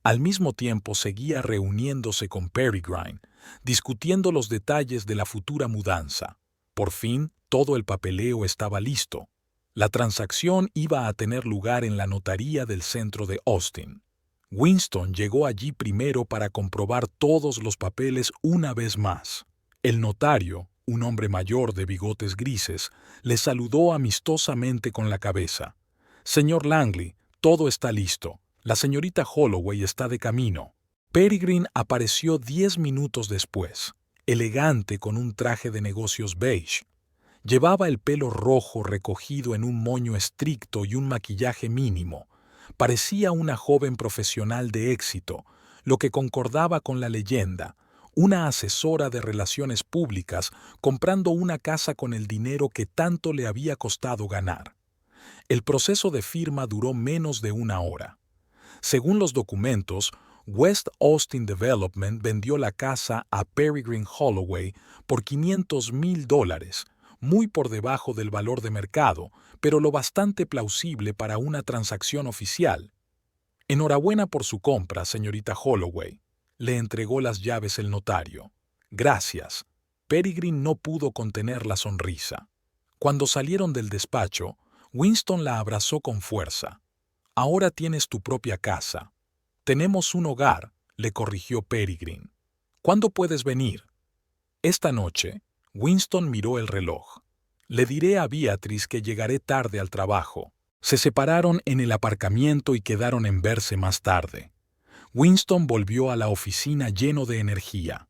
S1: Al mismo tiempo seguía reuniéndose con Peregrine, discutiendo los detalles de la futura mudanza. Por fin, todo el papeleo estaba listo. La transacción iba a tener lugar en la notaría del centro de Austin. Winston llegó allí primero para comprobar todos los papeles una vez más. El notario, un hombre mayor de bigotes grises, le saludó amistosamente con la cabeza. «Señor Langley, todo está listo. La señorita Holloway está de camino». Peregrine apareció 10 minutos después, elegante con un traje de negocios beige. Llevaba el pelo rojo recogido en un moño estricto y un maquillaje mínimo. Parecía una joven profesional de éxito, lo que concordaba con la leyenda, una asesora de relaciones públicas comprando una casa con el dinero que tanto le había costado ganar. El proceso de firma duró menos de una hora. Según los documentos, West Austin Development vendió la casa a Peregrine Holloway por $500,000, muy por debajo del valor de mercado, pero lo bastante plausible para una transacción oficial. «Enhorabuena por su compra, señorita Holloway», le entregó las llaves el notario. «Gracias». Peregrine no pudo contener la sonrisa. Cuando salieron del despacho, Winston la abrazó con fuerza. «Ahora tienes tu propia casa». «Tenemos un hogar», le corrigió Peregrine. «¿Cuándo puedes venir?» «Esta noche». Winston miró el reloj. «Le diré a Beatrice que llegaré tarde al trabajo». Se separaron en el aparcamiento y quedaron en verse más tarde. Winston volvió a la oficina lleno de energía.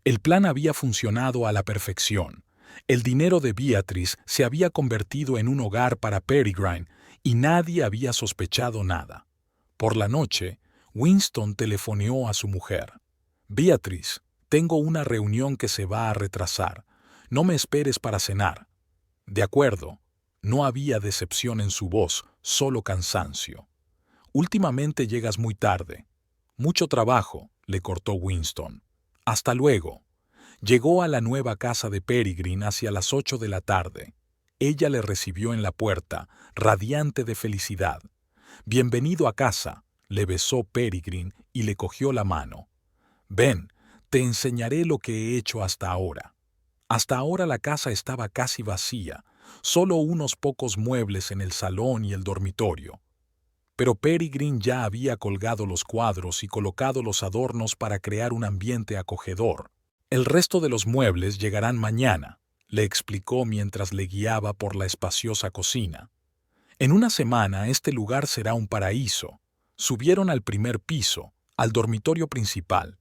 S1: El plan había funcionado a la perfección. El dinero de Beatrice se había convertido en un hogar para Peregrine y nadie había sospechado nada. Por la noche, Winston telefoneó a su mujer. «Beatrice, tengo una reunión que se va a retrasar. No me esperes para cenar». «De acuerdo». No había decepción en su voz, solo cansancio. «Últimamente llegas muy tarde». «Mucho trabajo», le cortó Winston. «Hasta luego». Llegó a la nueva casa de Peregrine hacia las 8 de la tarde. Ella le recibió en la puerta, radiante de felicidad. «Bienvenido a casa», le besó Peregrine y le cogió la mano. «Ven, te enseñaré lo que he hecho hasta ahora». Hasta ahora la casa estaba casi vacía, solo unos pocos muebles en el salón y el dormitorio. Pero Peregrine ya había colgado los cuadros y colocado los adornos para crear un ambiente acogedor. «El resto de los muebles llegarán mañana», le explicó mientras le guiaba por la espaciosa cocina. «En una semana este lugar será un paraíso». Subieron al primer piso, al dormitorio principal.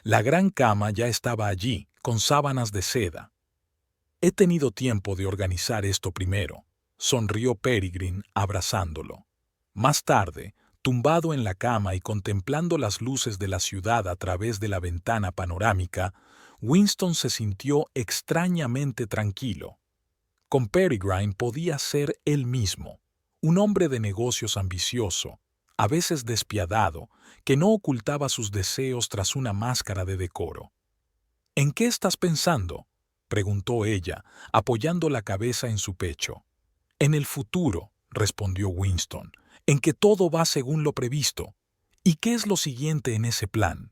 S1: La gran cama ya estaba allí, con sábanas de seda. «He tenido tiempo de organizar esto primero», sonrió Peregrine abrazándolo. Más tarde, tumbado en la cama y contemplando las luces de la ciudad a través de la ventana panorámica, Winston se sintió extrañamente tranquilo. Con Peregrine podía ser él mismo, un hombre de negocios ambicioso, a veces despiadado, que no ocultaba sus deseos tras una máscara de decoro. «¿En qué estás pensando?», preguntó ella, apoyando la cabeza en su pecho. «En el futuro», respondió Winston, «en que todo va según lo previsto. ¿Y qué es lo siguiente en ese plan?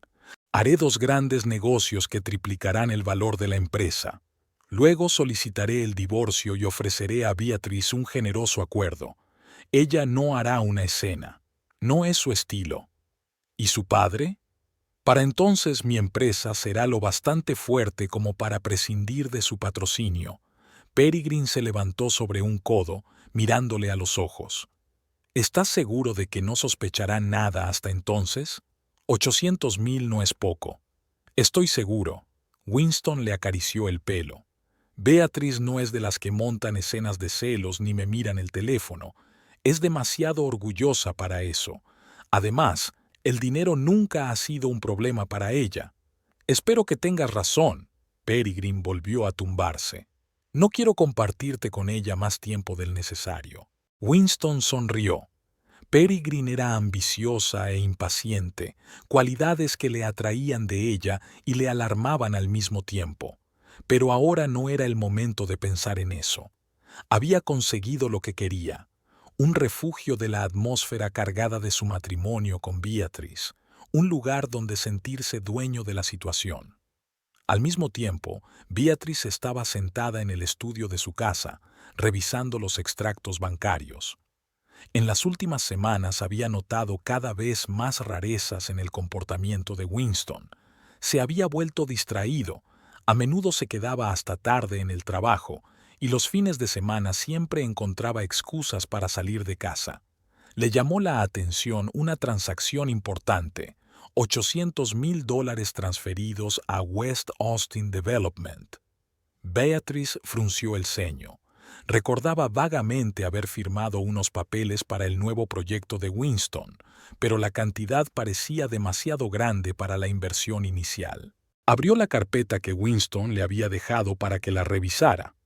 S1: Haré 2 grandes negocios que triplicarán el valor de la empresa. Luego solicitaré el divorcio y ofreceré a Beatrice un generoso acuerdo. Ella no hará una escena. No es su estilo. ¿Y su padre? Para entonces mi empresa será lo bastante fuerte como para prescindir de su patrocinio. Peregrine se levantó sobre un codo, mirándole a los ojos. ¿Estás seguro de que no sospechará nada hasta entonces? 800,000 no es poco. Estoy seguro. Winston le acarició el pelo. Beatriz no es de las que montan escenas de celos ni me miran el teléfono. Es demasiado orgullosa para eso. Además, el dinero nunca ha sido un problema para ella. Espero que tengas razón. Peregrine volvió a tumbarse. No quiero compartirte con ella más tiempo del necesario. Winston sonrió. Peregrine era ambiciosa e impaciente, cualidades que le atraían de ella y le alarmaban al mismo tiempo. Pero ahora no era el momento de pensar en eso. Había conseguido lo que quería, un refugio de la atmósfera cargada de su matrimonio con Beatriz, un lugar donde sentirse dueño de la situación. Al mismo tiempo, Beatriz estaba sentada en el estudio de su casa, revisando los extractos bancarios. En las últimas semanas había notado cada vez más rarezas en el comportamiento de Winston. Se había vuelto distraído, a menudo se quedaba hasta tarde en el trabajo, y los fines de semana siempre encontraba excusas para salir de casa. Le llamó la atención una transacción importante, $800,000 transferidos a West Austin Development. Beatriz frunció el ceño. Recordaba vagamente haber firmado unos papeles para el nuevo proyecto de Winston, pero la cantidad parecía demasiado grande para la inversión inicial. Abrió la carpeta que Winston le había dejado para que la revisara.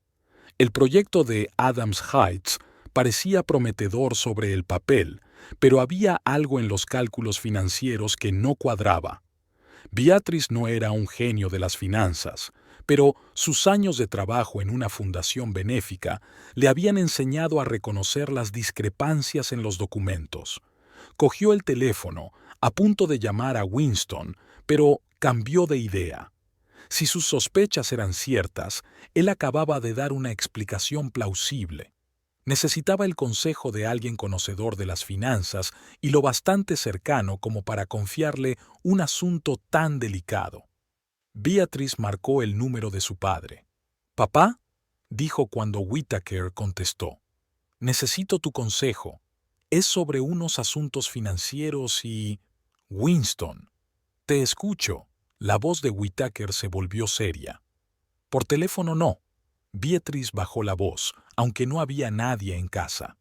S1: El proyecto de Adams Heights parecía prometedor sobre el papel, pero había algo en los cálculos financieros que no cuadraba. Beatriz no era un genio de las finanzas, pero sus años de trabajo en una fundación benéfica le habían enseñado a reconocer las discrepancias en los documentos. Cogió el teléfono, a punto de llamar a Winston, pero cambió de idea. Si sus sospechas eran ciertas, él acababa de dar una explicación plausible. Necesitaba el consejo de alguien conocedor de las finanzas y lo bastante cercano como para confiarle un asunto tan delicado. Beatriz marcó el número de su padre. «¿Papá?», dijo cuando Whittaker contestó. «Necesito tu consejo. Es sobre unos asuntos financieros y...» «Winston, te escucho». La voz de Whittaker se volvió seria. «Por teléfono no». Beatriz bajó la voz, aunque no había nadie en casa.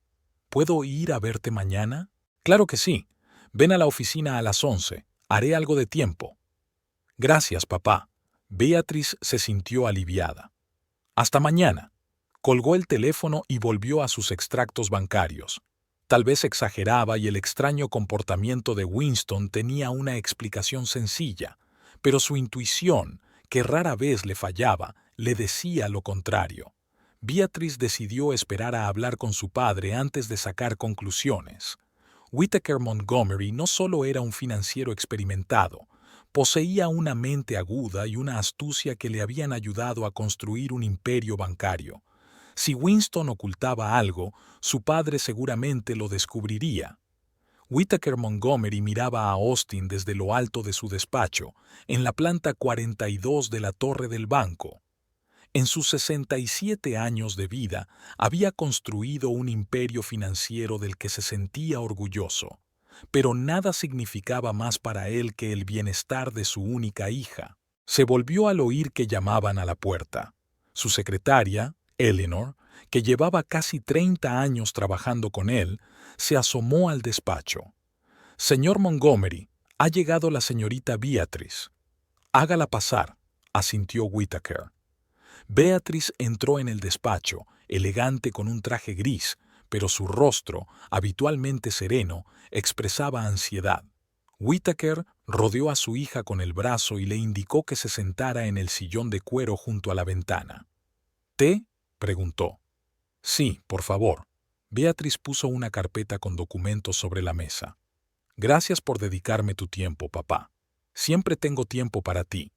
S1: «¿Puedo ir a verte mañana?» «Claro que sí. Ven a la oficina a las 11. Haré algo de tiempo». «Gracias, papá». Beatriz se sintió aliviada. «Hasta mañana». Colgó el teléfono y volvió a sus extractos bancarios. Tal vez exageraba y el extraño comportamiento de Winston tenía una explicación sencilla, pero su intuición, que rara vez le fallaba, le decía lo contrario. Beatriz decidió esperar a hablar con su padre antes de sacar conclusiones. Whittaker Montgomery no solo era un financiero experimentado, poseía una mente aguda y una astucia que le habían ayudado a construir un imperio bancario. Si Winston ocultaba algo, su padre seguramente lo descubriría. Whittaker Montgomery miraba a Austin desde lo alto de su despacho, en la planta 42 de la torre del banco. En sus 67 años de vida había construido un imperio financiero del que se sentía orgulloso, pero nada significaba más para él que el bienestar de su única hija. Se volvió al oír que llamaban a la puerta. Su secretaria, Eleanor, que llevaba casi 30 años trabajando con él, se asomó al despacho. «Señor Montgomery, ha llegado la señorita Beatriz». «Hágala pasar», asintió Whittaker. Beatriz entró en el despacho, elegante con un traje gris, pero su rostro, habitualmente sereno, expresaba ansiedad. Whittaker rodeó a su hija con el brazo y le indicó que se sentara en el sillón de cuero junto a la ventana. «¿Té?», preguntó. «Sí, por favor». Beatriz puso una carpeta con documentos sobre la mesa. «Gracias por dedicarme tu tiempo, papá. Siempre tengo tiempo para ti».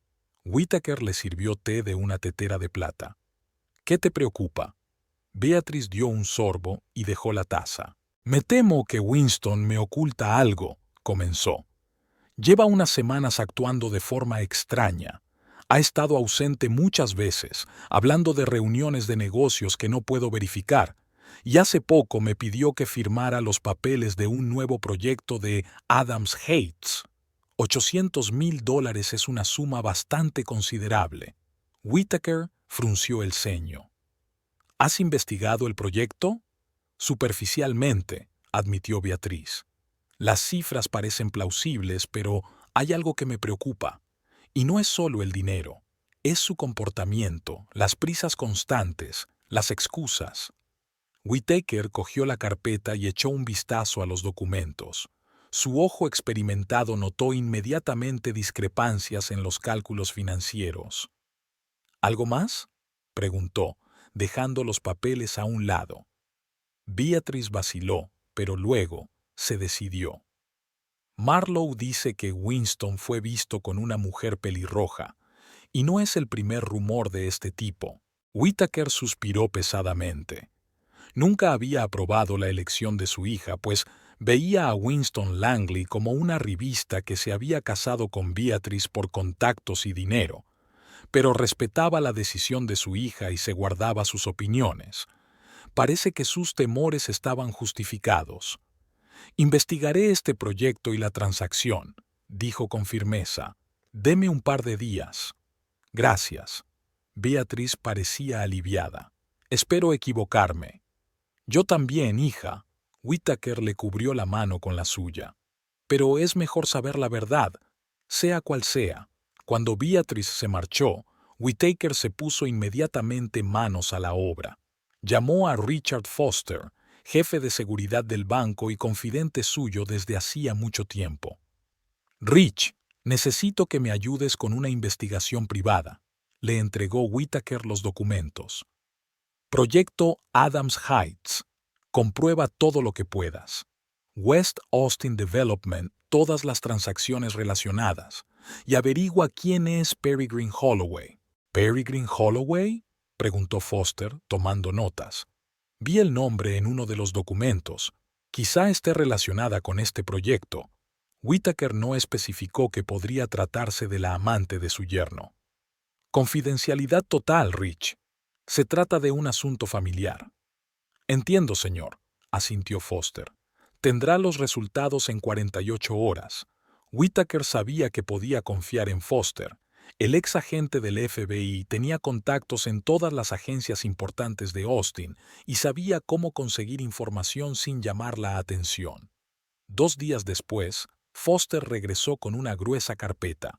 S1: Whittaker le sirvió té de una tetera de plata. «¿Qué te preocupa?». Beatriz dio un sorbo y dejó la taza. Me temo que Winston me oculta algo, comenzó. Lleva unas semanas actuando de forma extraña. Ha estado ausente muchas veces, hablando de reuniones de negocios que no puedo verificar, y hace poco me pidió que firmara los papeles de un nuevo proyecto de Adams Heights. $800,000 es una suma bastante considerable. Whittaker frunció el ceño. ¿Has investigado el proyecto? Superficialmente, admitió Beatriz. Las cifras parecen plausibles, pero hay algo que me preocupa. Y no es solo el dinero, es su comportamiento, las prisas constantes, las excusas. Whittaker cogió la carpeta y echó un vistazo a los documentos. Su ojo experimentado notó inmediatamente discrepancias en los cálculos financieros. ¿Algo más?, preguntó, dejando los papeles a un lado. Beatriz vaciló, pero luego se decidió. Marlowe dice que Winston fue visto con una mujer pelirroja, y no es el primer rumor de este tipo. Whittaker suspiró pesadamente. Nunca había aprobado la elección de su hija, pues veía a Winston Langley como una arribista que se había casado con Beatriz por contactos y dinero, pero respetaba la decisión de su hija y se guardaba sus opiniones. Parece que sus temores estaban justificados. «Investigaré este proyecto y la transacción», dijo con firmeza. «Deme un par de días». «Gracias». Beatriz parecía aliviada. «Espero equivocarme». «Yo también, hija». Whittaker le cubrió la mano con la suya. «Pero es mejor saber la verdad, sea cual sea». Cuando Beatriz se marchó, Whittaker se puso inmediatamente manos a la obra. Llamó a Richard Foster, jefe de seguridad del banco y confidente suyo desde hacía mucho tiempo. «Rich, necesito que me ayudes con una investigación privada», le entregó Whittaker los documentos. «Proyecto Adams Heights. Comprueba todo lo que puedas. West Austin Development, todas las transacciones relacionadas, y averigua quién es Peregrine Holloway». «¿Peregrine Holloway?», preguntó Foster, tomando notas. «Vi el nombre en uno de los documentos. Quizá esté relacionada con este proyecto». Whittaker no especificó que podría tratarse de la amante de su yerno. «Confidencialidad total, Rich. Se trata de un asunto familiar». «Entiendo, señor», asintió Foster. «Tendrá los resultados en 48 horas». Whittaker sabía que podía confiar en Foster. El ex agente del FBI tenía contactos en todas las agencias importantes de Austin y sabía cómo conseguir información sin llamar la atención. 2 días después, Foster regresó con una gruesa carpeta.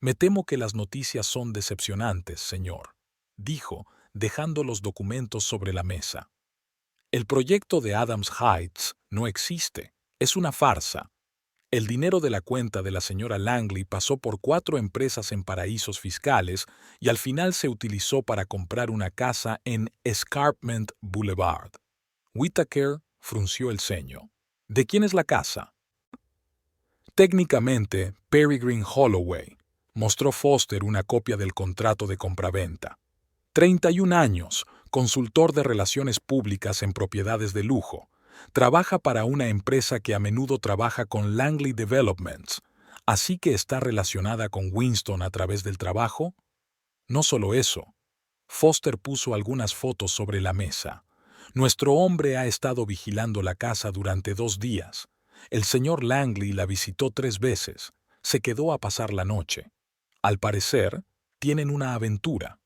S1: «Me temo que las noticias son decepcionantes, señor», dijo, dejando los documentos sobre la mesa. «El proyecto de Adams Heights no existe. Es una farsa. El dinero de la cuenta de la señora Langley pasó por 4 empresas en paraísos fiscales y al final se utilizó para comprar una casa en Escarpment Boulevard». Whittaker frunció el ceño. «¿De quién es la casa?». «Técnicamente, Peregrine Holloway», mostró Foster una copia del contrato de compraventa. 31 años, consultor de relaciones públicas en propiedades de lujo. Trabaja para una empresa que a menudo trabaja con Langley Developments. ¿Así que está relacionada con Winston a través del trabajo? No solo eso. Foster puso algunas fotos sobre la mesa. Nuestro hombre ha estado vigilando la casa durante 2 días. El señor Langley la visitó 3 veces. Se quedó a pasar la noche. Al parecer, tienen una aventura.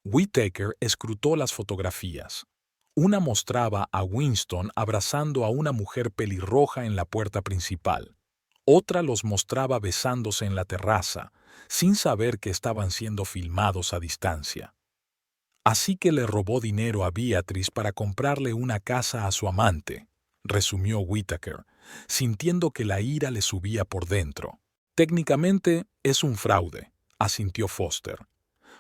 S1: Whittaker escrutó las fotografías. Una mostraba a Winston abrazando a una mujer pelirroja en la puerta principal. Otra los mostraba besándose en la terraza, sin saber que estaban siendo filmados a distancia. «Así que le robó dinero a Beatriz para comprarle una casa a su amante», resumió Whittaker, sintiendo que la ira le subía por dentro. «Técnicamente es un fraude», asintió Foster.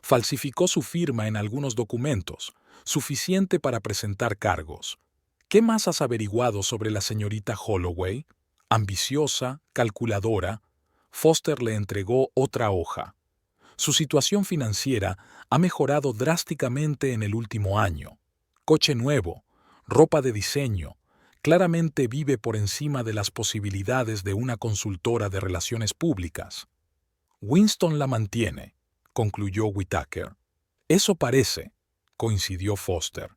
S1: «Falsificó su firma en algunos documentos, suficiente para presentar cargos. ¿Qué más has averiguado sobre la señorita Holloway? Ambiciosa, calculadora». Foster le entregó otra hoja. «Su situación financiera ha mejorado drásticamente en el último año. Coche nuevo, ropa de diseño, Claramente vive por encima de las posibilidades de una consultora de relaciones públicas. Winston la mantiene, concluyó Whittaker. Eso parece, coincidió Foster.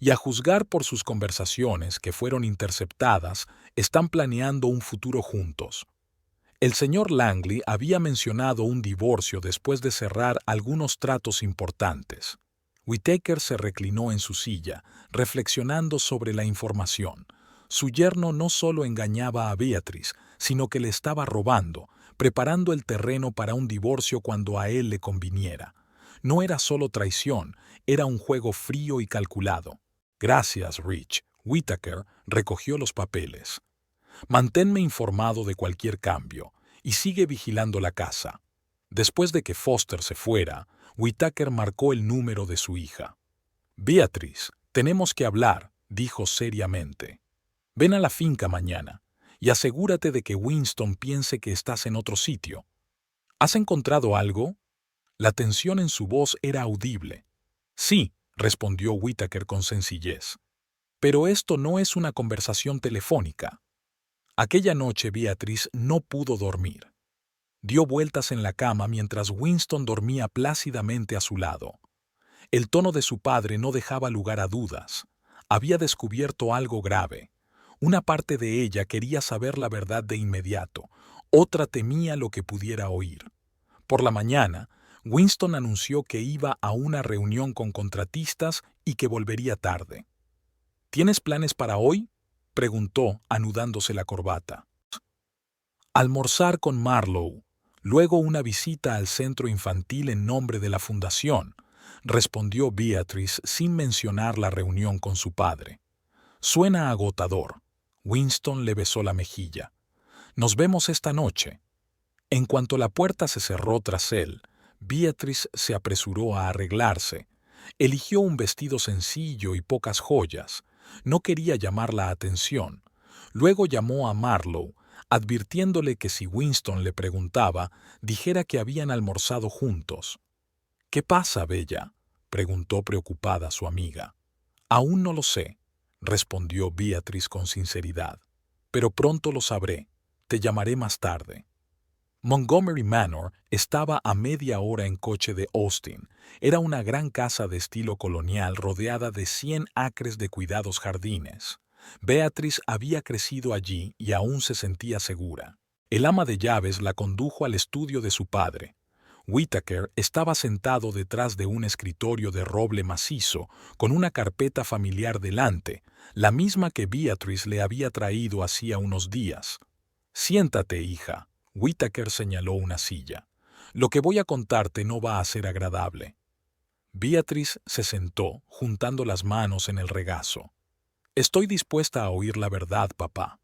S1: Y a juzgar por sus conversaciones, que fueron interceptadas, están planeando un futuro juntos. El señor Langley había mencionado un divorcio después de cerrar algunos tratos importantes. Whittaker se reclinó en su silla, reflexionando sobre la información. Su yerno no solo engañaba a Beatrice, sino que le estaba robando, preparando el terreno para un divorcio cuando a él le conviniera. No era solo traición, era un juego frío y calculado. Gracias, Rich. Whittaker recogió los papeles. Manténme informado de cualquier cambio y sigue vigilando la casa. Después de que Foster se fuera, Whittaker marcó el número de su hija. Beatrice, tenemos que hablar, dijo seriamente. Ven a la finca mañana y asegúrate de que Winston piense que estás en otro sitio. ¿Has encontrado algo? La tensión en su voz era audible. Sí, respondió Whittaker con sencillez. Pero esto no es una conversación telefónica. Aquella noche Beatrice no pudo dormir. Dio vueltas en la cama mientras Winston dormía plácidamente a su lado. El tono de su padre no dejaba lugar a dudas. Había descubierto algo grave. Una parte de ella quería saber la verdad de inmediato, otra temía lo que pudiera oír. Por la mañana, Winston anunció que iba a una reunión con contratistas y que volvería tarde. ¿Tienes planes para hoy?, preguntó, anudándose la corbata. Almorzar con Marlowe, luego una visita al centro infantil en nombre de la fundación, respondió Beatrice sin mencionar la reunión con su padre. Suena agotador. Winston le besó la mejilla. Nos vemos esta noche. En cuanto la puerta se cerró tras él, Beatrice se apresuró a arreglarse. Eligió un vestido sencillo y pocas joyas. No quería llamar la atención. Luego llamó a Marlowe, advirtiéndole que si Winston le preguntaba, dijera que habían almorzado juntos. «¿Qué pasa, Bella?», preguntó preocupada su amiga. «Aún no lo sé», respondió Beatrice con sinceridad. «Pero pronto lo sabré. Te llamaré más tarde». Montgomery Manor estaba a media hora en coche de Austin. Era una gran casa de estilo colonial rodeada de 100 acres de cuidados jardines. Beatrice había crecido allí y aún se sentía segura. El ama de llaves la condujo al estudio de su padre. Whittaker estaba sentado detrás de un escritorio de roble macizo, con una carpeta familiar delante, la misma que Beatrice le había traído hacía unos días. «Siéntate, hija». Whittaker señaló una silla. «Lo que voy a contarte no va a ser agradable». Beatrice se sentó, juntando las manos en el regazo. «Estoy dispuesta a oír la verdad, papá».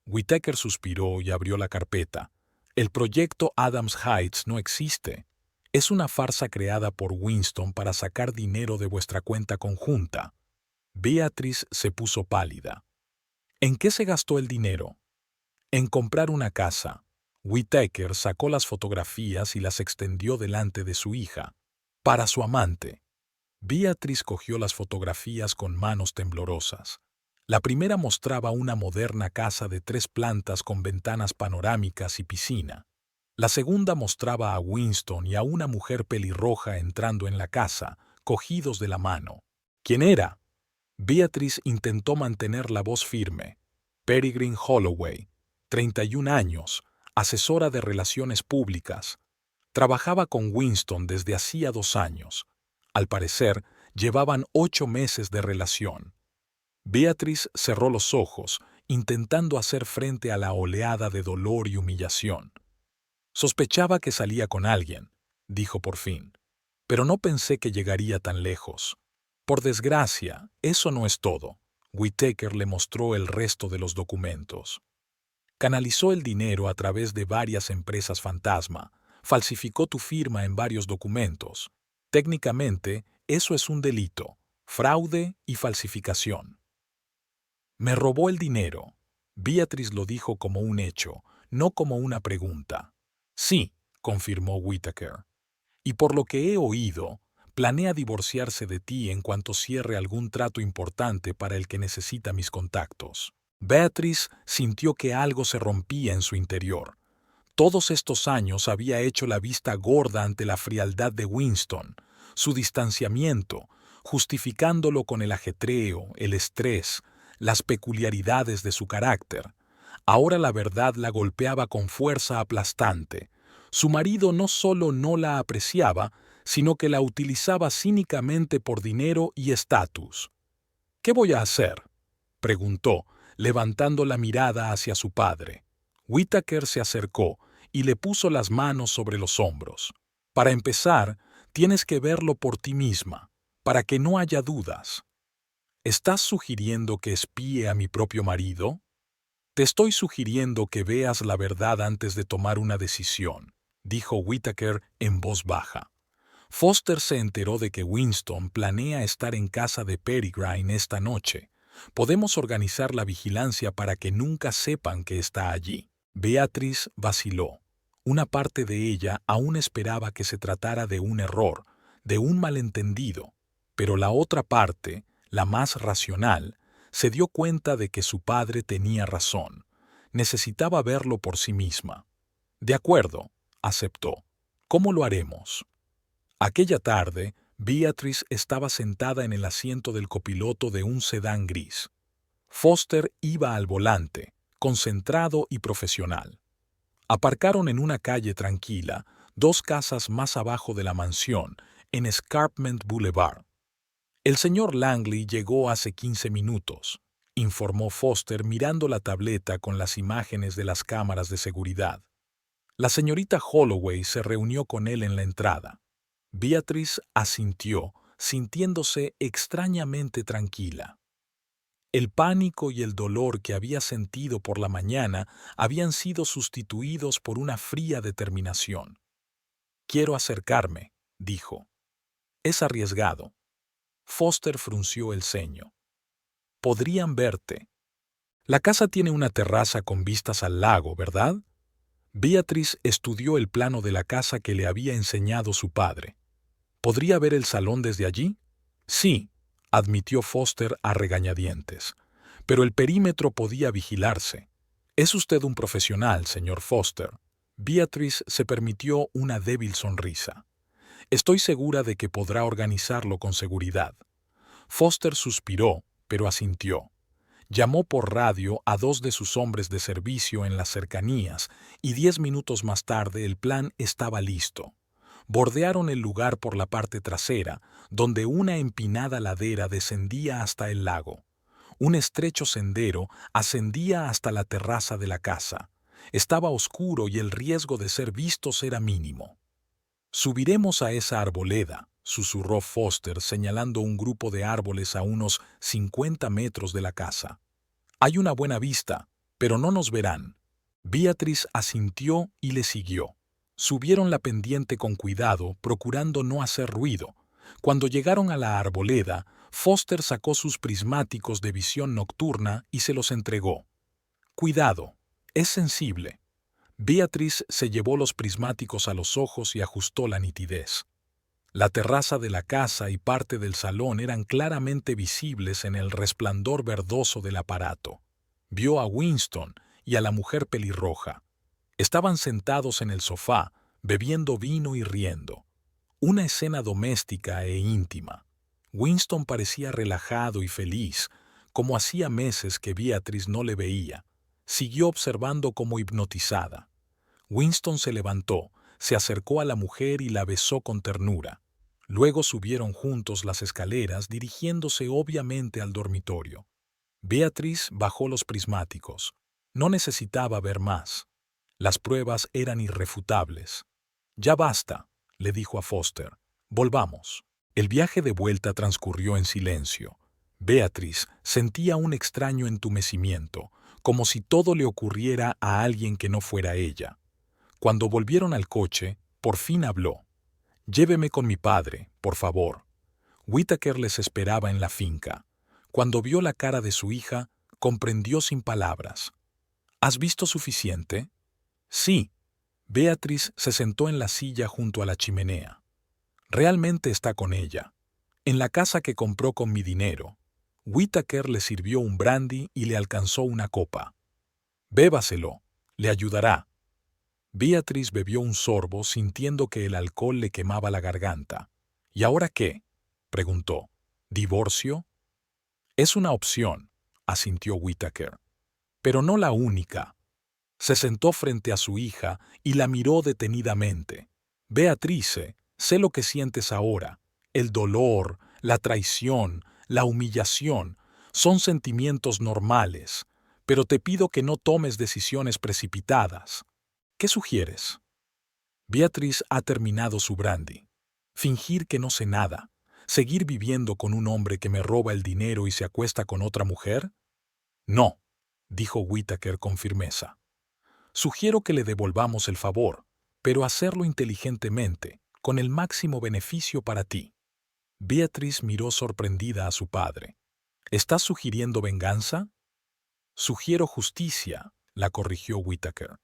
S1: Whittaker suspiró y abrió la carpeta. «El proyecto Adams Heights no existe. Es una farsa creada por Winston para sacar dinero de vuestra cuenta conjunta». Beatrice se puso pálida. «¿En qué se gastó el dinero?» «En comprar una casa». Whittaker sacó las fotografías y las extendió delante de su hija. «Para su amante». Beatrice cogió las fotografías con manos temblorosas. La primera mostraba una moderna casa de 3 plantas con ventanas panorámicas y piscina. La segunda mostraba a Winston y a una mujer pelirroja entrando en la casa, cogidos de la mano. ¿Quién era? Beatrice intentó mantener la voz firme. Peregrine Holloway, 31 años, asesora de relaciones públicas. Trabajaba con Winston desde hacía 2 años. Al parecer, llevaban 8 meses de relación. Beatrice cerró los ojos, intentando hacer frente a la oleada de dolor y humillación. «Sospechaba que salía con alguien», dijo por fin, «pero no pensé que llegaría tan lejos. Por desgracia, eso no es todo». Whittaker le mostró el resto de los documentos. «Canalizó el dinero a través de varias empresas fantasma, falsificó tu firma en varios documentos. Técnicamente, eso es un delito, fraude y falsificación». «Me robó el dinero». Beatrice lo dijo como un hecho, no como una pregunta. «Sí», confirmó Whittaker. «Y por lo que he oído, planea divorciarse de ti en cuanto cierre algún trato importante para el que necesita mis contactos». Beatrice sintió que algo se rompía en su interior. Todos estos años había hecho la vista gorda ante la frialdad de Winston, su distanciamiento, justificándolo con el ajetreo, el estrés, las peculiaridades de su carácter. Ahora la verdad la golpeaba con fuerza aplastante. Su marido no solo no la apreciaba, sino que la utilizaba cínicamente por dinero y estatus. ¿Qué voy a hacer?, preguntó, levantando la mirada hacia su padre. Whittaker se acercó y le puso las manos sobre los hombros. Para empezar, tienes que verlo por ti misma, para que no haya dudas. ¿Estás sugiriendo que espíe a mi propio marido? Te estoy sugiriendo que veas la verdad antes de tomar una decisión, dijo Whittaker en voz baja. Foster se enteró de que Winston planea estar en casa de Peregrine esta noche. Podemos organizar la vigilancia para que nunca sepan que está allí. Beatrice vaciló. Una parte de ella aún esperaba que se tratara de un error, de un malentendido, pero la otra parte, la más racional, se dio cuenta de que su padre tenía razón. Necesitaba verlo por sí misma. De acuerdo, aceptó. ¿Cómo lo haremos? Aquella tarde, Beatrice estaba sentada en el asiento del copiloto de un sedán gris. Foster iba al volante, concentrado y profesional. Aparcaron en una calle tranquila, 2 casas más abajo de la mansión, en Escarpment Boulevard. El señor Langley llegó hace 15 minutos, informó Foster mirando la tableta con las imágenes de las cámaras de seguridad. La señorita Holloway se reunió con él en la entrada. Beatrice asintió, sintiéndose extrañamente tranquila. El pánico y el dolor que había sentido por la mañana habían sido sustituidos por una fría determinación. «Quiero acercarme», dijo. «Es arriesgado». Foster frunció el ceño. «Podrían verte». «La casa tiene una terraza con vistas al lago, ¿verdad?» Beatrice estudió el plano de la casa que le había enseñado su padre. ¿Podría ver el salón desde allí? Sí, admitió Foster a regañadientes. Pero el perímetro podía vigilarse. Es usted un profesional, señor Foster. Beatrice se permitió una débil sonrisa. Estoy segura de que podrá organizarlo con seguridad. Foster suspiró, pero asintió. Llamó por radio a 2 de sus hombres de servicio en las cercanías y 10 minutos más tarde el plan estaba listo. Bordearon el lugar por la parte trasera, donde una empinada ladera descendía hasta el lago. Un estrecho sendero ascendía hasta la terraza de la casa. Estaba oscuro y el riesgo de ser vistos era mínimo. «Subiremos a esa arboleda», susurró Foster señalando un grupo de árboles a unos 50 metros de la casa. «Hay una buena vista, pero no nos verán». Beatrice asintió y le siguió. Subieron la pendiente con cuidado, procurando no hacer ruido. Cuando llegaron a la arboleda, Foster sacó sus prismáticos de visión nocturna y se los entregó. «Cuidado, es sensible». Beatrice se llevó los prismáticos a los ojos y ajustó la nitidez. La terraza de la casa y parte del salón eran claramente visibles en el resplandor verdoso del aparato. Vio a Winston y a la mujer pelirroja. Estaban sentados en el sofá, bebiendo vino y riendo. Una escena doméstica e íntima. Winston parecía relajado y feliz, como hacía meses que Beatrice no le veía. Siguió observando como hipnotizada. Winston se levantó, se acercó a la mujer y la besó con ternura. Luego subieron juntos las escaleras, dirigiéndose obviamente al dormitorio. Beatrice bajó los prismáticos. No necesitaba ver más. Las pruebas eran irrefutables. «Ya basta», le dijo a Foster. «Volvamos». El viaje de vuelta transcurrió en silencio. Beatrice sentía un extraño entumecimiento, como si todo le ocurriera a alguien que no fuera ella. Cuando volvieron al coche, por fin habló. «Lléveme con mi padre, por favor». Whittaker les esperaba en la finca. Cuando vio la cara de su hija, comprendió sin palabras. «¿Has visto suficiente?» «Sí». Beatrice se sentó en la silla junto a la chimenea. «Realmente está con ella. En la casa que compró con mi dinero». Whittaker le sirvió un brandy y le alcanzó una copa. «Bébaselo, le ayudará». Beatrice bebió un sorbo sintiendo que el alcohol le quemaba la garganta. «¿Y ahora qué?», preguntó. «¿Divorcio?» «Es una opción», asintió Whittaker. «Pero no la única». Se sentó frente a su hija y la miró detenidamente. «Beatrice, sé lo que sientes ahora. El dolor, la traición, la humillación, son sentimientos normales, pero te pido que no tomes decisiones precipitadas. ¿Qué sugieres?» Beatrice ha terminado su brandy. Fingir que no sé nada. ¿Seguir viviendo con un hombre que me roba el dinero y se acuesta con otra mujer? No, dijo Whittaker con firmeza. Sugiero que le devolvamos el favor, pero hacerlo inteligentemente, con el máximo beneficio para ti. Beatrice miró sorprendida a su padre. ¿Estás sugiriendo venganza? Sugiero justicia, la corrigió Whittaker.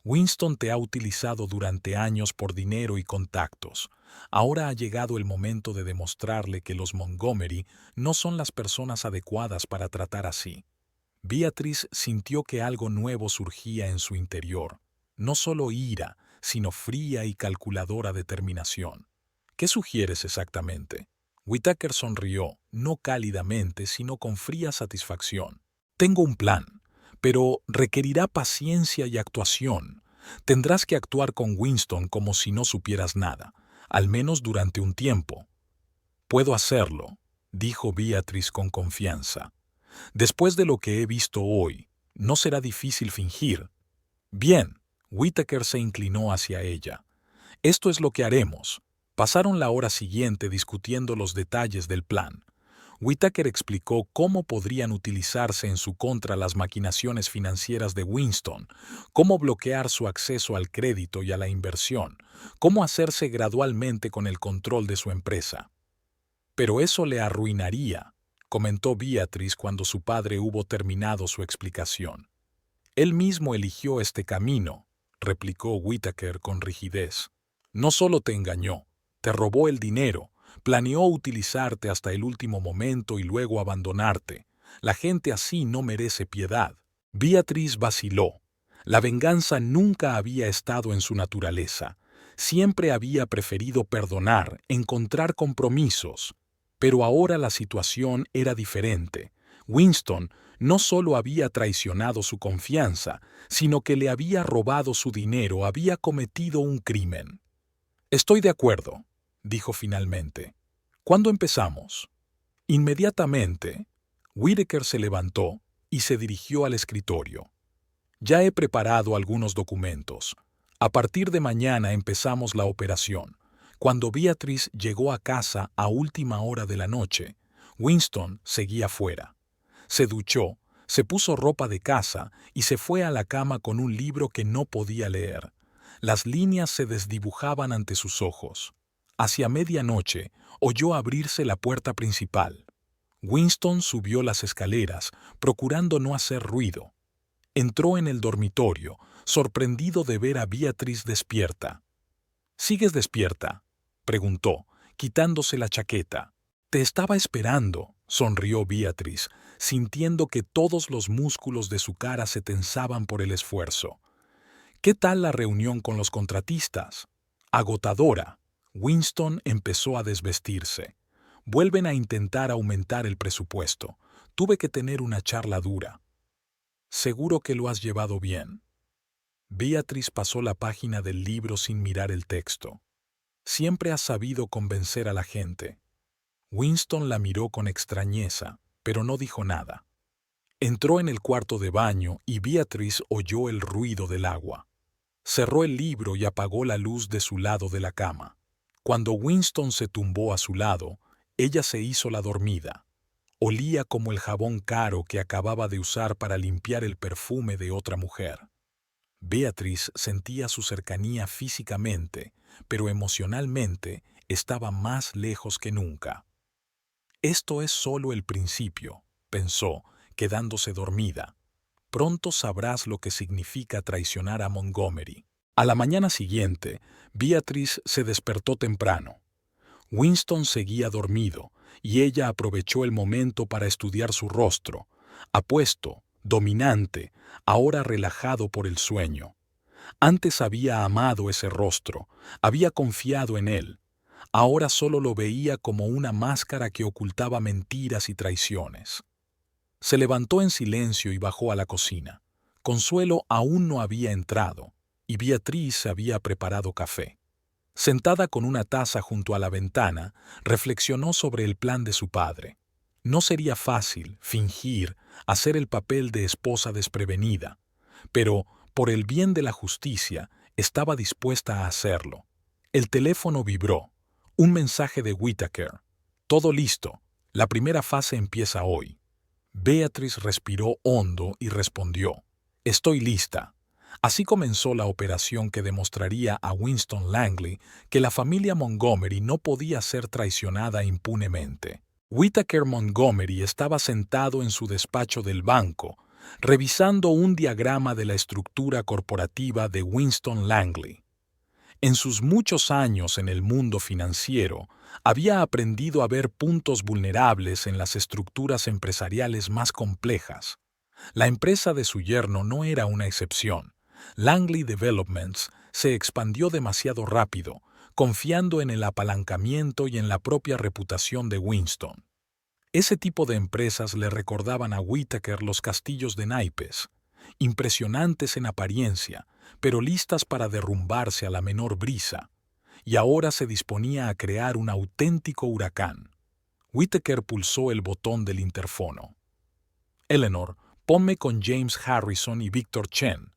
S1: Winston te ha utilizado durante años por dinero y contactos. Ahora ha llegado el momento de demostrarle que los Montgomery no son las personas adecuadas para tratar así. Beatrice sintió que algo nuevo surgía en su interior. No solo ira, sino fría y calculadora determinación. ¿Qué sugieres exactamente? Whittaker sonrió, no cálidamente, sino con fría satisfacción. Tengo un plan, pero requerirá paciencia y actuación. Tendrás que actuar con Winston como si no supieras nada, al menos durante un tiempo. Puedo hacerlo, dijo Beatrice con confianza. Después de lo que he visto hoy, no será difícil fingir. Bien, Whittaker se inclinó hacia ella. Esto es lo que haremos. Pasaron la hora siguiente discutiendo los detalles del plan. Whittaker explicó cómo podrían utilizarse en su contra las maquinaciones financieras de Winston, cómo bloquear su acceso al crédito y a la inversión, cómo hacerse gradualmente con el control de su empresa. Pero eso le arruinaría, comentó Beatrice cuando su padre hubo terminado su explicación. Él mismo eligió este camino, replicó Whittaker con rigidez. No solo te engañó, te robó el dinero, planeó utilizarte hasta el último momento y luego abandonarte. La gente así no merece piedad. Beatrice vaciló. La venganza nunca había estado en su naturaleza. Siempre había preferido perdonar, encontrar compromisos. Pero ahora la situación era diferente. Winston no solo había traicionado su confianza, sino que le había robado su dinero, había cometido un crimen. «Estoy de acuerdo», dijo finalmente. «¿Cuándo empezamos?» Inmediatamente. Whittaker se levantó y se dirigió al escritorio. «Ya he preparado algunos documentos. A partir de mañana empezamos la operación». Cuando Beatrice llegó a casa a última hora de la noche, Winston seguía fuera. Se duchó, se puso ropa de casa y se fue a la cama con un libro que no podía leer. Las líneas se desdibujaban ante sus ojos. Hacia medianoche oyó abrirse la puerta principal. Winston subió las escaleras, procurando no hacer ruido. Entró en el dormitorio, sorprendido de ver a Beatrice despierta. «¿Sigues despierta?», preguntó, quitándose la chaqueta. «Te estaba esperando», sonrió Beatrice, sintiendo que todos los músculos de su cara se tensaban por el esfuerzo. «¿Qué tal la reunión con los contratistas?» «Agotadora». Winston empezó a desvestirse. «Vuelven a intentar aumentar el presupuesto. Tuve que tener una charla dura». «Seguro que lo has llevado bien». Beatrice pasó la página del libro sin mirar el texto. «Siempre has sabido convencer a la gente». Winston la miró con extrañeza, pero no dijo nada. Entró en el cuarto de baño y Beatrice oyó el ruido del agua. Cerró el libro y apagó la luz de su lado de la cama. Cuando Winston se tumbó a su lado, ella se hizo la dormida. Olía como el jabón caro que acababa de usar para limpiar el perfume de otra mujer. Beatrice sentía su cercanía físicamente, pero emocionalmente estaba más lejos que nunca. «Esto es solo el principio», pensó, quedándose dormida. «Pronto sabrás lo que significa traicionar a Montgomery». A la mañana siguiente, Beatrice se despertó temprano. Winston seguía dormido, y ella aprovechó el momento para estudiar su rostro, apuesto, dominante, ahora relajado por el sueño. Antes había amado ese rostro, había confiado en él. Ahora solo lo veía como una máscara que ocultaba mentiras y traiciones. Se levantó en silencio y bajó a la cocina. Consuelo aún no había entrado, y Beatriz había preparado café. Sentada con una taza junto a la ventana, reflexionó sobre el plan de su padre. No sería fácil fingir, hacer el papel de esposa desprevenida, pero, por el bien de la justicia, estaba dispuesta a hacerlo. El teléfono vibró. Un mensaje de Whittaker. Todo listo. La primera fase empieza hoy. Beatriz respiró hondo y respondió: Estoy lista. Así comenzó la operación que demostraría a Winston Langley que la familia Montgomery no podía ser traicionada impunemente. Whittaker Montgomery estaba sentado en su despacho del banco, revisando un diagrama de la estructura corporativa de Winston Langley. En sus muchos años en el mundo financiero, había aprendido a ver puntos vulnerables en las estructuras empresariales más complejas. La empresa de su yerno no era una excepción. Langley Developments se expandió demasiado rápido, confiando en el apalancamiento y en la propia reputación de Winston. Ese tipo de empresas le recordaban a Whittaker los castillos de naipes, impresionantes en apariencia, pero listas para derrumbarse a la menor brisa, y ahora se disponía a crear un auténtico huracán. Whittaker pulsó el botón del interfono. Eleanor, ponme con James Harrison y Victor Chen.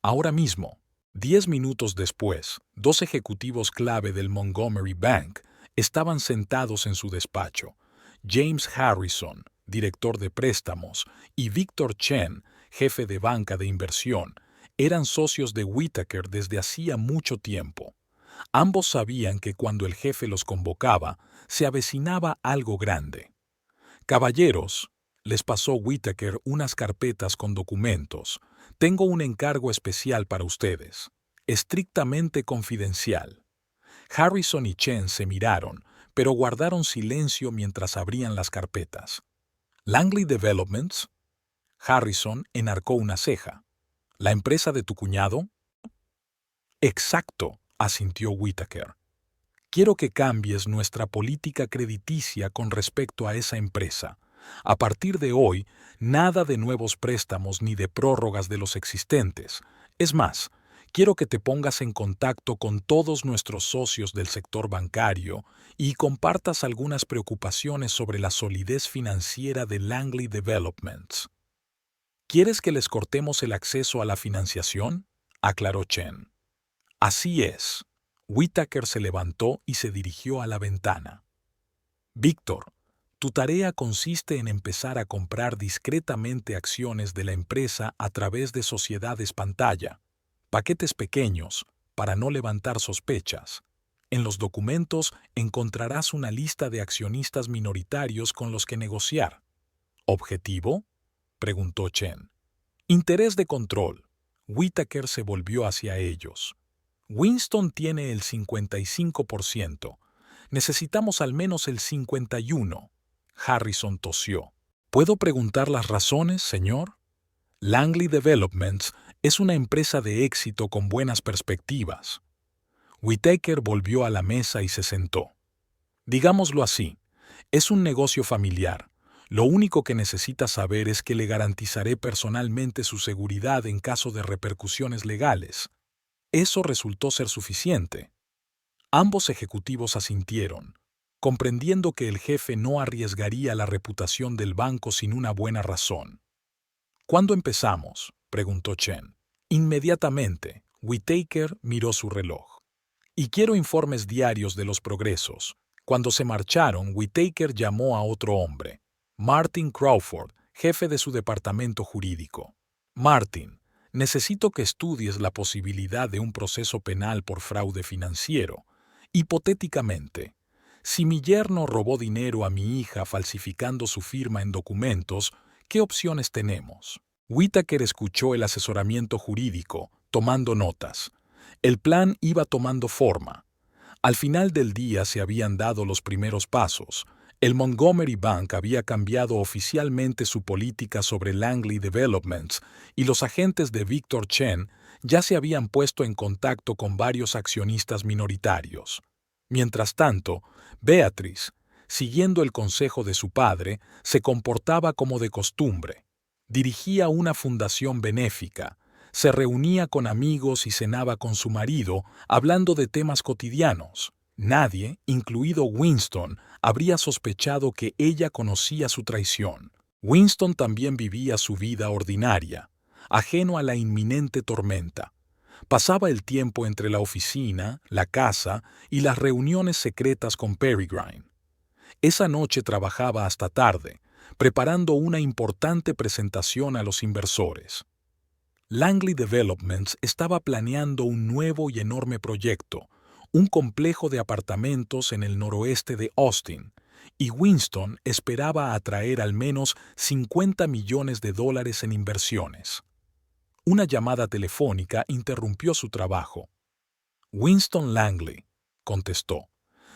S1: Ahora mismo. 10 minutos después, 2 ejecutivos clave del Montgomery Bank estaban sentados en su despacho. James Harrison, director de préstamos, y Victor Chen, jefe de banca de inversión, eran socios de Whittaker desde hacía mucho tiempo. Ambos sabían que cuando el jefe los convocaba, se avecinaba algo grande. Caballeros, les pasó Whittaker unas carpetas con documentos. Tengo un encargo especial para ustedes, estrictamente confidencial. Harrison y Chen se miraron, pero guardaron silencio mientras abrían las carpetas. ¿Langley Developments? Harrison enarcó una ceja. ¿La empresa de tu cuñado? Exacto, asintió Whittaker. Quiero que cambies nuestra política crediticia con respecto a esa empresa. A partir de hoy, nada de nuevos préstamos ni de prórrogas de los existentes. Es más, quiero que te pongas en contacto con todos nuestros socios del sector bancario y compartas algunas preocupaciones sobre la solidez financiera de Langley Developments. ¿Quieres que les cortemos el acceso a la financiación?, aclaró Chen. Así es. Whittaker se levantó y se dirigió a la ventana. Víctor, tu tarea consiste en empezar a comprar discretamente acciones de la empresa a través de sociedades pantalla, paquetes pequeños, para no levantar sospechas. En los documentos encontrarás una lista de accionistas minoritarios con los que negociar. ¿Objetivo?, preguntó Chen. Interés de control. Whittaker se volvió hacia ellos. Winston tiene el 55%. Necesitamos al menos el 51%. Harrison tosió. ¿Puedo preguntar las razones, señor? Langley Developments es una empresa de éxito con buenas perspectivas. Whittaker volvió a la mesa y se sentó. Digámoslo así, es un negocio familiar. Lo único que necesita saber es que le garantizaré personalmente su seguridad en caso de repercusiones legales. Eso resultó ser suficiente. Ambos ejecutivos asintieron, comprendiendo que el jefe no arriesgaría la reputación del banco sin una buena razón. ¿Cuándo empezamos?, preguntó Chen. Inmediatamente. Whittaker miró su reloj. Y quiero informes diarios de los progresos. Cuando se marcharon, Whittaker llamó a otro hombre, Martin Crawford, jefe de su departamento jurídico. Martin, necesito que estudies la posibilidad de un proceso penal por fraude financiero. Hipotéticamente, si mi yerno robó dinero a mi hija falsificando su firma en documentos, ¿qué opciones tenemos? Whittaker escuchó el asesoramiento jurídico, tomando notas. El plan iba tomando forma. Al final del día se habían dado los primeros pasos. El Montgomery Bank había cambiado oficialmente su política sobre Langley Developments y los agentes de Victor Chen ya se habían puesto en contacto con varios accionistas minoritarios. Mientras tanto, Beatrice, siguiendo el consejo de su padre, se comportaba como de costumbre. Dirigía una fundación benéfica, se reunía con amigos y cenaba con su marido, hablando de temas cotidianos. Nadie, incluido Winston, habría sospechado que ella conocía su traición. Winston también vivía su vida ordinaria, ajeno a la inminente tormenta. Pasaba el tiempo entre la oficina, la casa y las reuniones secretas con Peregrine. Esa noche trabajaba hasta tarde, preparando una importante presentación a los inversores. Langley Developments estaba planeando un nuevo y enorme proyecto, un complejo de apartamentos en el noroeste de Austin, y Winston esperaba atraer al menos $50 millones en inversiones. Una llamada telefónica interrumpió su trabajo. «Winston Langley», contestó.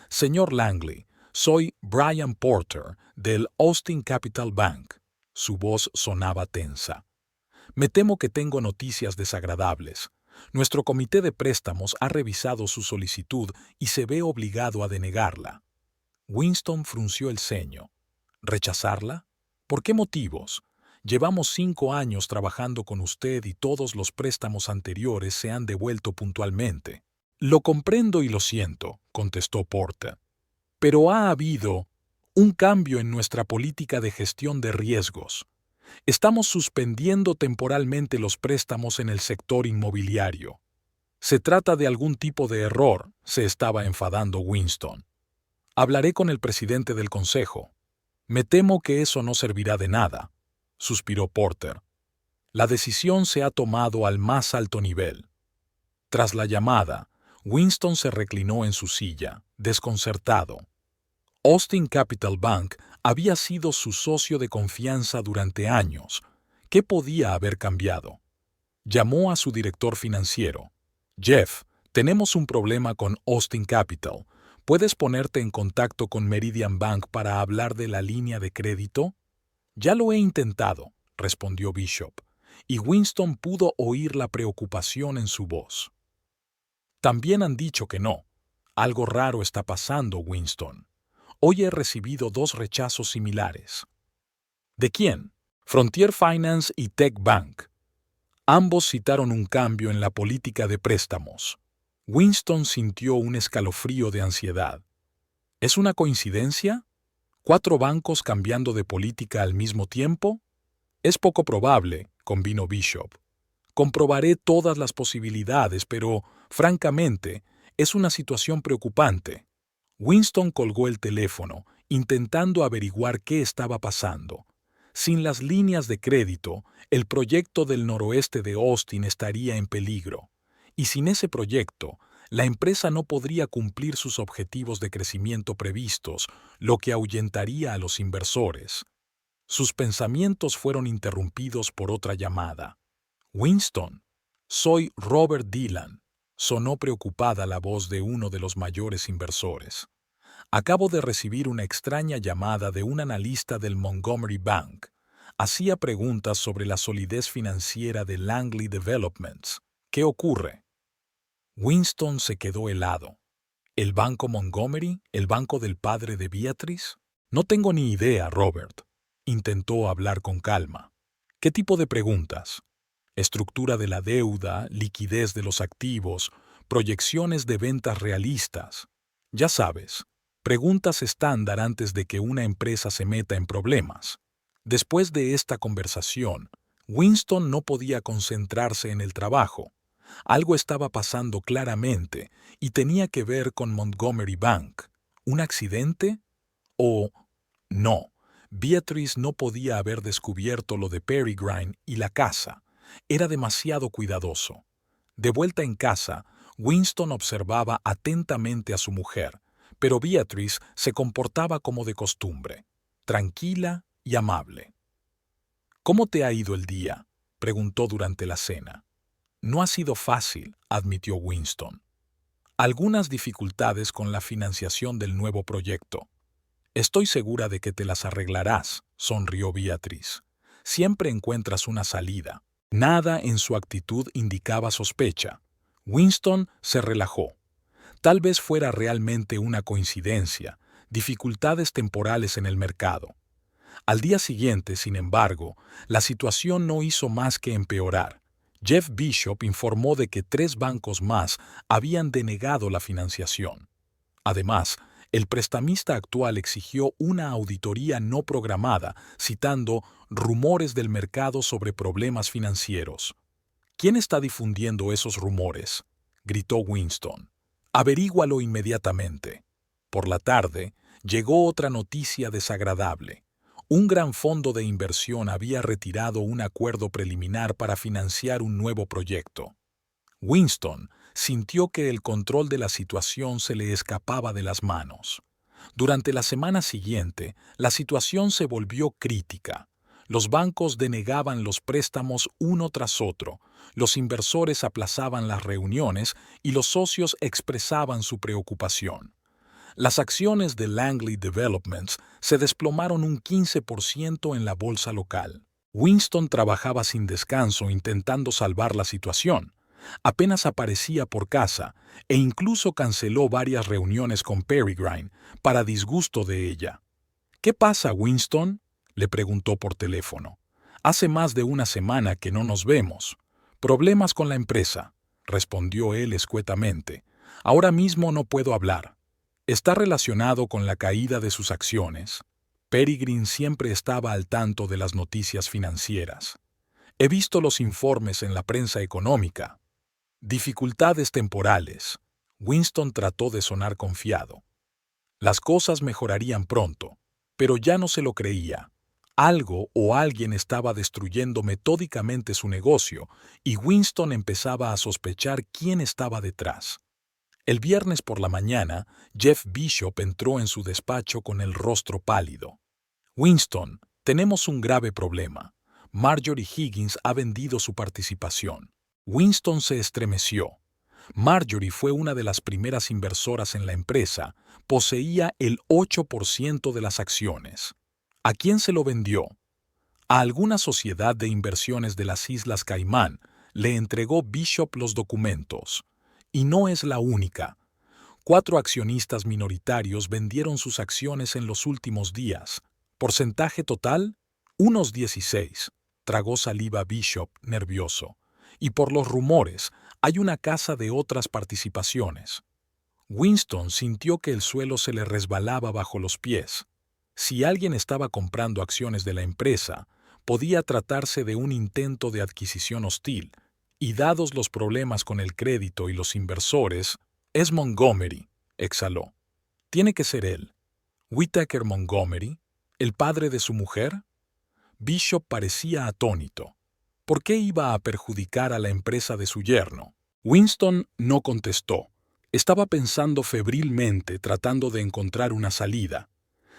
S1: «Señor Langley, soy Brian Porter, del Austin Capital Bank». Su voz sonaba tensa. «Me temo que tengo noticias desagradables. Nuestro comité de préstamos ha revisado su solicitud y se ve obligado a denegarla». Winston frunció el ceño. ¿Rechazarla? ¿Por qué motivos? Llevamos 5 años trabajando con usted y todos los préstamos anteriores se han devuelto puntualmente. «Lo comprendo y lo siento», contestó Porter. «Pero ha habido un cambio en nuestra política de gestión de riesgos. Estamos suspendiendo temporalmente los préstamos en el sector inmobiliario». «Se trata de algún tipo de error», se estaba enfadando Winston. «Hablaré con el presidente del consejo». «Me temo que eso no servirá de nada», suspiró Porter. «La decisión se ha tomado al más alto nivel». Tras la llamada, Winston se reclinó en su silla, desconcertado. Austin Capital Bank había sido su socio de confianza durante años. ¿Qué podía haber cambiado? Llamó a su director financiero. «Jeff, tenemos un problema con Austin Capital. ¿Puedes ponerte en contacto con Meridian Bank para hablar de la línea de crédito?» «Ya lo he intentado», respondió Bishop, y Winston pudo oír la preocupación en su voz. «También han dicho que no. Algo raro está pasando, Winston. Hoy he recibido 2 rechazos similares». «¿De quién?» «Frontier Finance y Tech Bank». Ambos citaron un cambio en la política de préstamos. Winston sintió un escalofrío de ansiedad. ¿Es una coincidencia? ¿4 bancos cambiando de política al mismo tiempo? «Es poco probable», convino Bishop. «Comprobaré todas las posibilidades, pero, francamente, es una situación preocupante». Winston colgó el teléfono, intentando averiguar qué estaba pasando. Sin las líneas de crédito, el proyecto del noroeste de Austin estaría en peligro. Y sin ese proyecto, la empresa no podría cumplir sus objetivos de crecimiento previstos, lo que ahuyentaría a los inversores. Sus pensamientos fueron interrumpidos por otra llamada. «Winston, soy Robert Dillon», sonó preocupada la voz de uno de los mayores inversores. «Acabo de recibir una extraña llamada de un analista del Montgomery Bank. Hacía preguntas sobre la solidez financiera de Langley Developments. ¿Qué ocurre?» Winston se quedó helado. ¿El banco Montgomery? ¿El banco del padre de Beatrice? «No tengo ni idea, Robert». Intentó hablar con calma. «¿Qué tipo de preguntas?» «Estructura de la deuda, liquidez de los activos, proyecciones de ventas realistas. Ya sabes, preguntas estándar antes de que una empresa se meta en problemas». Después de esta conversación, Winston no podía concentrarse en el trabajo. Algo estaba pasando claramente y tenía que ver con Montgomery Bank. ¿Un accidente? ¿O no? Beatrice no podía haber descubierto lo de Peregrine y la casa. Era demasiado cuidadoso. De vuelta en casa, Winston observaba atentamente a su mujer, pero Beatrice se comportaba como de costumbre, tranquila y amable. «¿Cómo te ha ido el día?», preguntó durante la cena. «No ha sido fácil», admitió Winston. «Algunas dificultades con la financiación del nuevo proyecto». Estoy segura de que te las arreglarás, sonrió Beatrice. Siempre encuentras una salida. Nada en su actitud indicaba sospecha. Winston se relajó. Tal vez fuera realmente una coincidencia, dificultades temporales en el mercado. Al día siguiente, sin embargo, la situación no hizo más que empeorar. Jeff Bishop informó de que 3 bancos más habían denegado la financiación. Además, el prestamista actual exigió una auditoría no programada, citando rumores del mercado sobre problemas financieros. ¿Quién está difundiendo esos rumores?, gritó Winston. Averígualo inmediatamente. Por la tarde, llegó otra noticia desagradable. Un gran fondo de inversión había retirado un acuerdo preliminar para financiar un nuevo proyecto. Winston sintió que el control de la situación se le escapaba de las manos. Durante la semana siguiente, la situación se volvió crítica. Los bancos denegaban los préstamos uno tras otro, los inversores aplazaban las reuniones y los socios expresaban su preocupación. Las acciones de Langley Developments se desplomaron un 15% en la bolsa local. Winston trabajaba sin descanso intentando salvar la situación. Apenas aparecía por casa e incluso canceló varias reuniones con Peregrine para disgusto de ella. ¿Qué pasa, Winston?, le preguntó por teléfono. Hace más de una semana que no nos vemos. Problemas con la empresa, respondió él escuetamente. Ahora mismo no puedo hablar. ¿Está relacionado con la caída de sus acciones? Peregrine siempre estaba al tanto de las noticias financieras. He visto los informes en la prensa económica. Dificultades temporales. Winston trató de sonar confiado. Las cosas mejorarían pronto, pero ya no se lo creía. Algo o alguien estaba destruyendo metódicamente su negocio y Winston empezaba a sospechar quién estaba detrás. El viernes por la mañana, Jeff Bishop entró en su despacho con el rostro pálido. Winston, tenemos un grave problema. Marjorie Higgins ha vendido su participación. Winston se estremeció. Marjorie fue una de las primeras inversoras en la empresa, poseía el 8% de las acciones. ¿A quién se lo vendió? A alguna sociedad de inversiones de las Islas Caimán le entregó Bishop los documentos. Y no es la única. 4 accionistas minoritarios vendieron sus acciones en los últimos días. ¿Porcentaje total? Unos 16. Tragó saliva Bishop, nervioso. Y por los rumores, hay una casa de otras participaciones. Winston sintió que el suelo se le resbalaba bajo los pies. Si alguien estaba comprando acciones de la empresa, podía tratarse de un intento de adquisición hostil, y dados los problemas con el crédito y los inversores, es Montgomery, exhaló. Tiene que ser él. Whittaker Montgomery, el padre de su mujer. Bishop parecía atónito. ¿Por qué iba a perjudicar a la empresa de su yerno? Winston no contestó. Estaba pensando febrilmente tratando de encontrar una salida.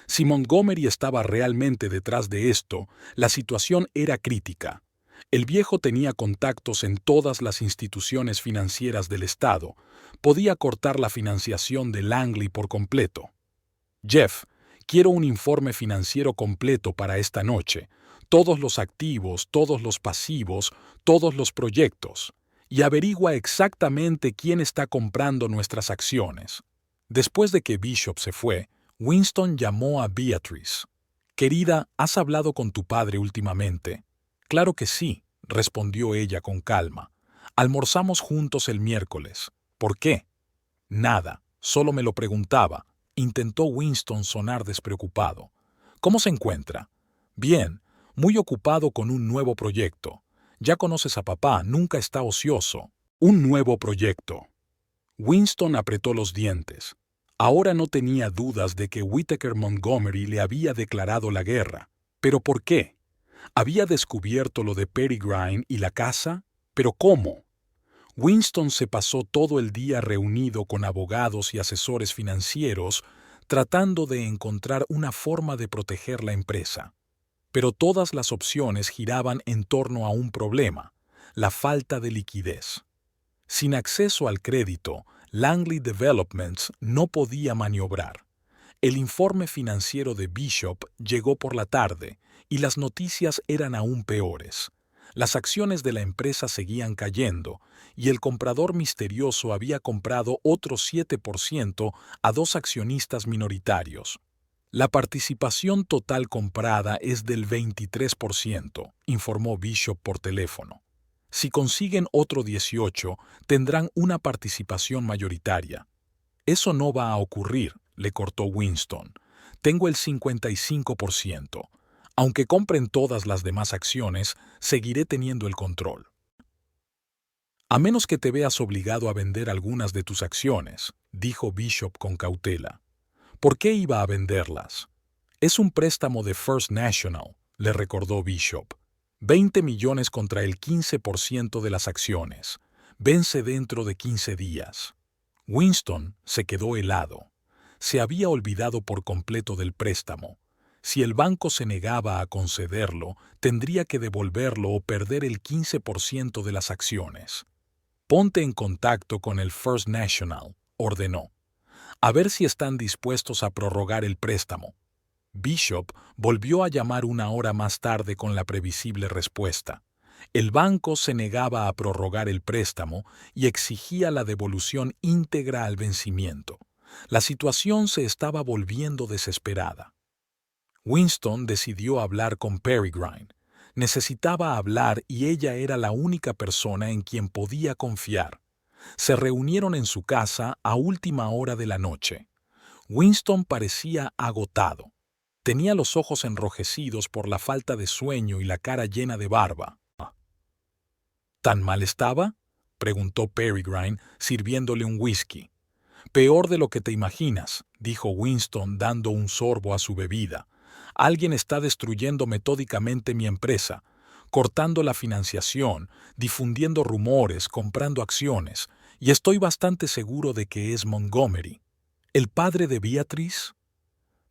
S1: Si Montgomery estaba realmente detrás de esto, la situación era crítica. El viejo tenía contactos en todas las instituciones financieras del estado. Podía cortar la financiación de Langley por completo. Jeff, quiero un informe financiero completo para esta noche. Todos los activos, todos los pasivos, todos los proyectos. Y averigua exactamente quién está comprando nuestras acciones. Después de que Bishop se fue, Winston llamó a Beatrice. «Querida, ¿has hablado con tu padre últimamente?» «Claro que sí», respondió ella con calma. «Almorzamos juntos el miércoles. ¿Por qué?» «Nada, solo me lo preguntaba», intentó Winston sonar despreocupado. «¿Cómo se encuentra?» «Bien, muy ocupado con un nuevo proyecto. Ya conoces a papá, nunca está ocioso. Un nuevo proyecto». Winston apretó los dientes. Ahora no tenía dudas de que Whittaker Montgomery le había declarado la guerra. ¿Pero por qué? ¿Había descubierto lo de Peregrine y la casa? ¿Pero cómo? Winston se pasó todo el día reunido con abogados y asesores financieros tratando de encontrar una forma de proteger la empresa. Pero todas las opciones giraban en torno a un problema: la falta de liquidez. Sin acceso al crédito, Langley Developments no podía maniobrar. El informe financiero de Bishop llegó por la tarde y las noticias eran aún peores. Las acciones de la empresa seguían cayendo y el comprador misterioso había comprado otro 7% a dos accionistas minoritarios. La participación total comprada es del 23%, informó Bishop por teléfono. Si consiguen otro 18, tendrán una participación mayoritaria. Eso no va a ocurrir, le cortó Winston. Tengo el 55%. Aunque compren todas las demás acciones, seguiré teniendo el control. A menos que te veas obligado a vender algunas de tus acciones, dijo Bishop con cautela. ¿Por qué iba a venderlas? Es un préstamo de First National, le recordó Bishop. 20 millones contra el 15% de las acciones. Vence dentro de 15 días. Winston se quedó helado. Se había olvidado por completo del préstamo. Si el banco se negaba a concederlo, tendría que devolverlo o perder el 15% de las acciones. Ponte en contacto con el First National, ordenó. A ver si están dispuestos a prorrogar el préstamo. Bishop volvió a llamar una hora más tarde con la previsible respuesta. El banco se negaba a prorrogar el préstamo y exigía la devolución íntegra al vencimiento. La situación se estaba volviendo desesperada. Winston decidió hablar con Peregrine. Necesitaba hablar y ella era la única persona en quien podía confiar. Se reunieron en su casa a última hora de la noche. Winston parecía agotado. Tenía los ojos enrojecidos por la falta de sueño y la cara llena de barba. ¿Tan mal estaba?, preguntó Peregrine, sirviéndole un whisky. Peor de lo que te imaginas, dijo Winston dando un sorbo a su bebida. Alguien está destruyendo metódicamente mi empresa, cortando la financiación, difundiendo rumores, comprando acciones, y estoy bastante seguro de que es Montgomery. ¿El padre de Beatrice?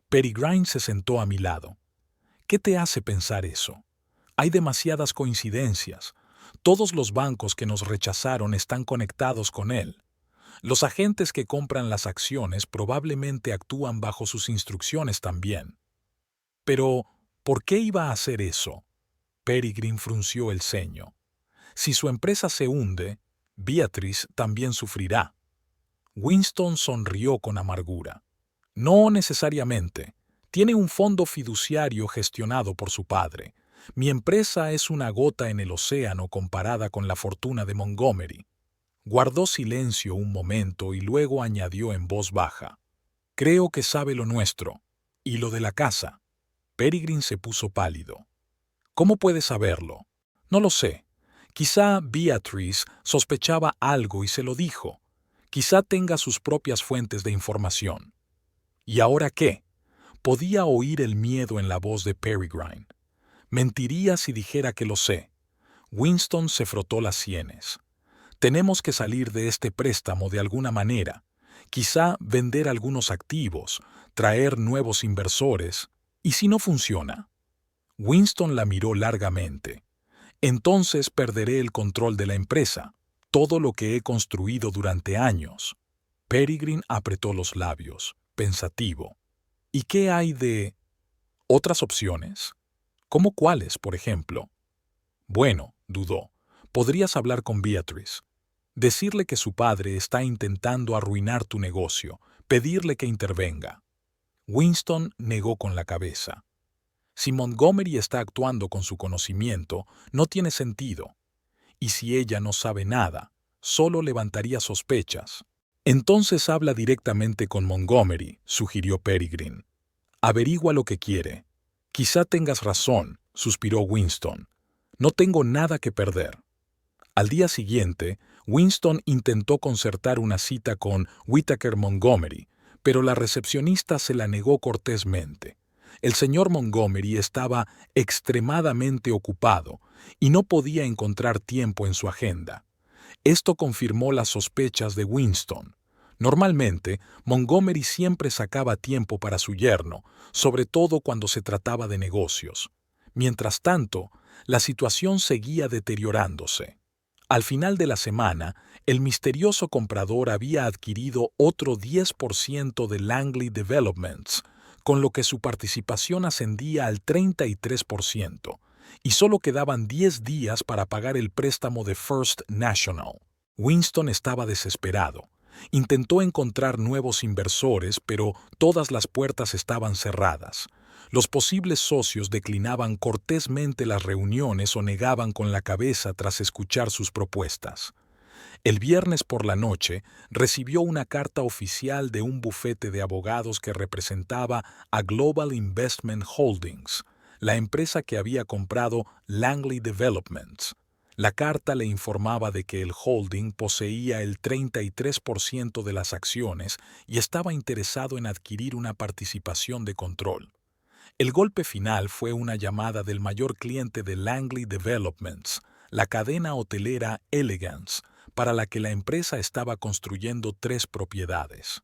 S1: Peregrine se sentó a mi lado. ¿Qué te hace pensar eso? Hay demasiadas coincidencias. Todos los bancos que nos rechazaron están conectados con él. Los agentes que compran las acciones probablemente actúan bajo sus instrucciones también. Pero, ¿por qué iba a hacer eso? Peregrine frunció el ceño. Si su empresa se hunde, Beatrice también sufrirá. Winston sonrió con amargura. No necesariamente. Tiene un fondo fiduciario gestionado por su padre. Mi empresa es una gota en el océano comparada con la fortuna de Montgomery. Guardó silencio un momento y luego añadió en voz baja. Creo que sabe lo nuestro. ¿Y lo de la casa? Peregrine se puso pálido. ¿Cómo puede saberlo? No lo sé. Quizá Beatrice sospechaba algo y se lo dijo. Quizá tenga sus propias fuentes de información. ¿Y ahora qué? Podía oír el miedo en la voz de Peregrine. Mentiría si dijera que lo sé. Winston se frotó las sienes. Tenemos que salir de este préstamo de alguna manera. Quizá vender algunos activos, traer nuevos inversores. ¿Y si no funciona? Winston la miró largamente. Entonces perderé el control de la empresa, todo lo que he construido durante años. Peregrine apretó los labios, pensativo. ¿Y qué hay de otras opciones? ¿Cómo cuáles, por ejemplo? Bueno, dudó. Podrías hablar con Beatrice. Decirle que su padre está intentando arruinar tu negocio, pedirle que intervenga. Winston negó con la cabeza. Si Montgomery está actuando con su conocimiento, no tiene sentido. Y si ella no sabe nada, solo levantaría sospechas. Entonces habla directamente con Montgomery, sugirió Peregrine. Averigua lo que quiere. Quizá tengas razón, suspiró Winston. No tengo nada que perder. Al día siguiente, Winston intentó concertar una cita con Whittaker Montgomery, pero la recepcionista se la negó cortésmente. El señor Montgomery estaba extremadamente ocupado y no podía encontrar tiempo en su agenda. Esto confirmó las sospechas de Winston. Normalmente, Montgomery siempre sacaba tiempo para su yerno, sobre todo cuando se trataba de negocios. Mientras tanto, la situación seguía deteriorándose. Al final de la semana, el misterioso comprador había adquirido otro 10% de Langley Developments, con lo que su participación ascendía al 33%, y solo quedaban 10 días para pagar el préstamo de First National. Winston estaba desesperado. Intentó encontrar nuevos inversores, pero todas las puertas estaban cerradas. Los posibles socios declinaban cortésmente las reuniones o negaban con la cabeza tras escuchar sus propuestas. El viernes por la noche recibió una carta oficial de un bufete de abogados que representaba a Global Investment Holdings, la empresa que había comprado Langley Developments. La carta le informaba de que el holding poseía el 33% de las acciones y estaba interesado en adquirir una participación de control. El golpe final fue una llamada del mayor cliente de Langley Developments, la cadena hotelera Elegance, para la que la empresa estaba construyendo 3 propiedades.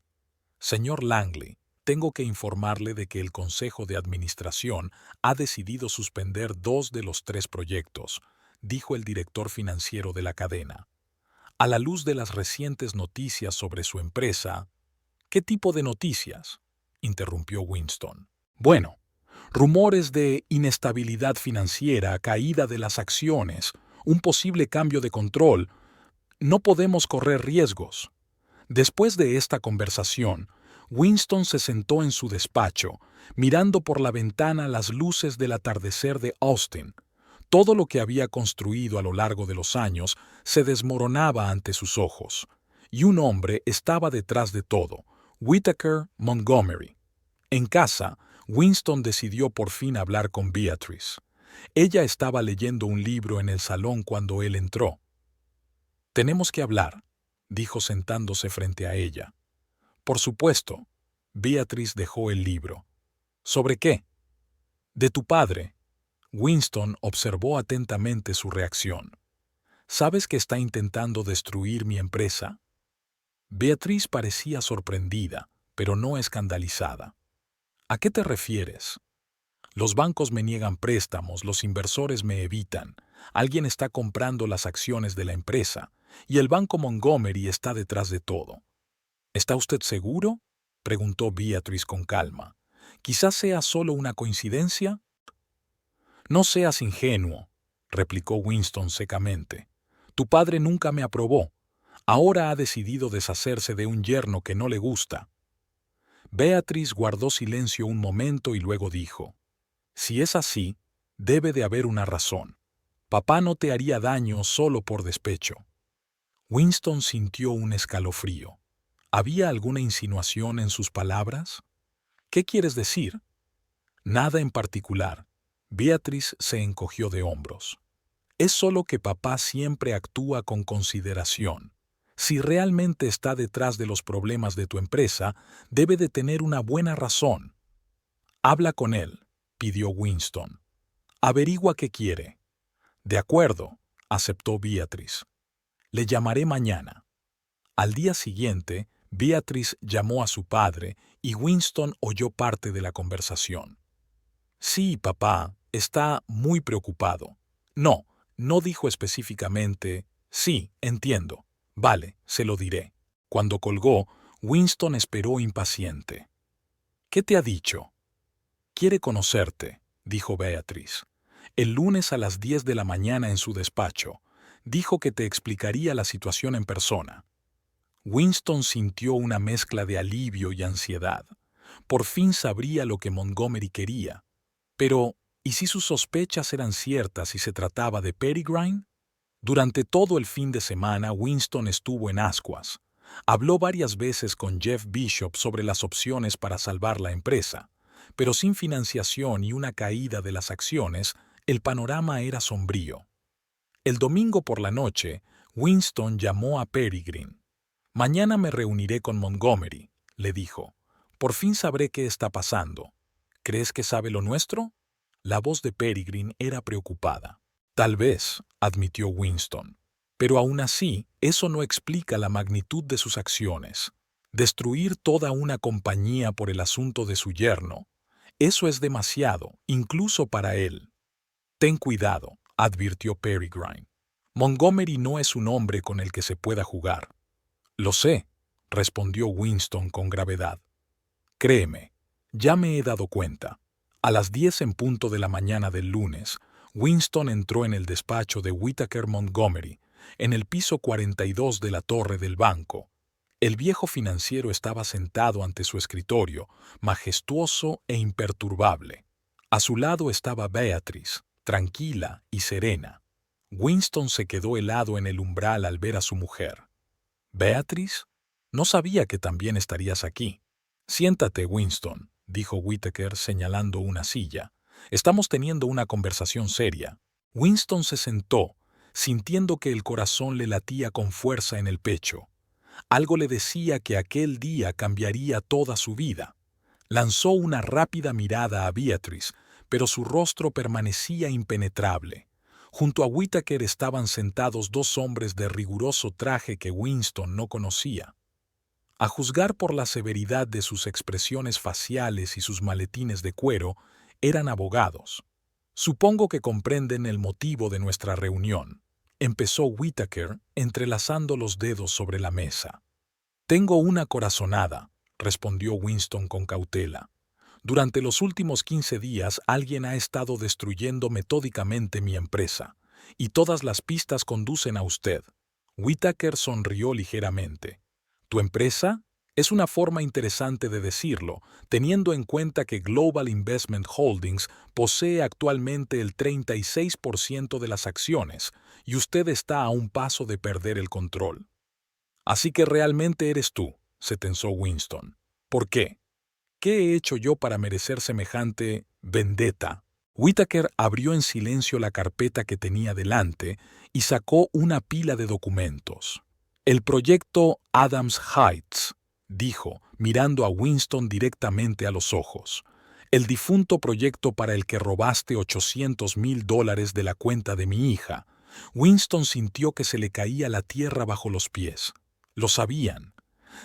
S1: Señor Langley, tengo que informarle de que el Consejo de Administración ha decidido suspender 2 de los 3 proyectos, dijo el director financiero de la cadena. A la luz de las recientes noticias sobre su empresa... ¿Qué tipo de noticias?, interrumpió Winston. Bueno, rumores de inestabilidad financiera, caída de las acciones, un posible cambio de control. No podemos correr riesgos. Después de esta conversación, Winston se sentó en su despacho, mirando por la ventana las luces del atardecer de Austin. Todo lo que había construido a lo largo de los años se desmoronaba ante sus ojos. Y un hombre estaba detrás de todo, Whittaker Montgomery. En casa, Winston decidió por fin hablar con Beatrice. Ella estaba leyendo un libro en el salón cuando él entró. «Tenemos que hablar», dijo sentándose frente a ella. «Por supuesto». Beatrice dejó el libro. «¿Sobre qué?» «De tu padre». Winston observó atentamente su reacción. «¿Sabes que está intentando destruir mi empresa?» Beatrice parecía sorprendida, pero no escandalizada. «¿A qué te refieres?» «Los bancos me niegan préstamos, los inversores me evitan, alguien está comprando las acciones de la empresa, y el banco Montgomery está detrás de todo». «¿Está usted seguro?», preguntó Beatrice con calma. «Quizás sea solo una coincidencia». «No seas ingenuo», replicó Winston secamente. «Tu padre nunca me aprobó. Ahora ha decidido deshacerse de un yerno que no le gusta». Beatrice guardó silencio un momento y luego dijo: «Si es así, debe de haber una razón. Papá no te haría daño solo por despecho». Winston sintió un escalofrío. ¿Había alguna insinuación en sus palabras? «¿Qué quieres decir?» «Nada en particular». Beatrice se encogió de hombros. «Es solo que papá siempre actúa con consideración. Si realmente está detrás de los problemas de tu empresa, debe de tener una buena razón». «Habla con él», pidió Winston. «Averigua qué quiere». «De acuerdo», aceptó Beatrice. «Le llamaré mañana». Al día siguiente, Beatrice llamó a su padre y Winston oyó parte de la conversación. «Sí, papá, está muy preocupado». «No, no dijo específicamente». «Sí, entiendo. Vale, se lo diré». Cuando colgó, Winston esperó impaciente. «¿Qué te ha dicho?» «Quiere conocerte», dijo Beatrice. «El lunes a las 10 de la mañana en su despacho. Dijo que te explicaría la situación en persona». Winston sintió una mezcla de alivio y ansiedad. Por fin sabría lo que Montgomery quería. Pero, ¿y si sus sospechas eran ciertas y se trataba de Peregrine? Durante todo el fin de semana, Winston estuvo en ascuas. Habló varias veces con Jeff Bishop sobre las opciones para salvar la empresa, pero sin financiación y una caída de las acciones, el panorama era sombrío. El domingo por la noche, Winston llamó a Peregrine. «Mañana me reuniré con Montgomery», le dijo. «Por fin sabré qué está pasando». «¿Crees que sabe lo nuestro?». La voz de Peregrine era preocupada. «Tal vez», admitió Winston. «Pero aún así, eso no explica la magnitud de sus acciones. Destruir toda una compañía por el asunto de su yerno. Eso es demasiado, incluso para él». «Ten cuidado», advirtió Peregrine. Montgomery no es un hombre con el que se pueda jugar. Lo sé, respondió Winston con gravedad. Créeme, ya me he dado cuenta. A las 10 en punto de la mañana del lunes, Winston entró en el despacho de Whittaker Montgomery, en el piso 42 de la torre del banco. El viejo financiero estaba sentado ante su escritorio, majestuoso e imperturbable. A su lado estaba Beatrice, tranquila y serena. Winston se quedó helado en el umbral al ver a su mujer. «¿Beatrice? No sabía que también estarías aquí». «Siéntate, Winston», dijo Whittaker señalando una silla. «Estamos teniendo una conversación seria». Winston se sentó, sintiendo que el corazón le latía con fuerza en el pecho. Algo le decía que aquel día cambiaría toda su vida. Lanzó una rápida mirada a Beatrice, pero su rostro permanecía impenetrable. Junto a Whittaker estaban sentados dos hombres de riguroso traje que Winston no conocía. A juzgar por la severidad de sus expresiones faciales y sus maletines de cuero, eran abogados. «Supongo que comprenden el motivo de nuestra reunión», empezó Whittaker, entrelazando los dedos sobre la mesa. «Tengo una corazonada», respondió Winston con cautela. «Durante los últimos 15 días alguien ha estado destruyendo metódicamente mi empresa, y todas las pistas conducen a usted». Whittaker sonrió ligeramente. «¿Tu empresa?» Es una forma interesante de decirlo, teniendo en cuenta que Global Investment Holdings posee actualmente el 36% de las acciones, y usted está a un paso de perder el control. «Así que realmente eres tú», se tensó Winston. «¿Por qué? ¿Qué he hecho yo para merecer semejante vendetta?» Whittaker abrió en silencio la carpeta que tenía delante y sacó una pila de documentos. «El proyecto Adams Heights», dijo, mirando a Winston directamente a los ojos. «El difunto proyecto para el que robaste $800,000 de la cuenta de mi hija». Winston sintió que se le caía la tierra bajo los pies. Lo sabían.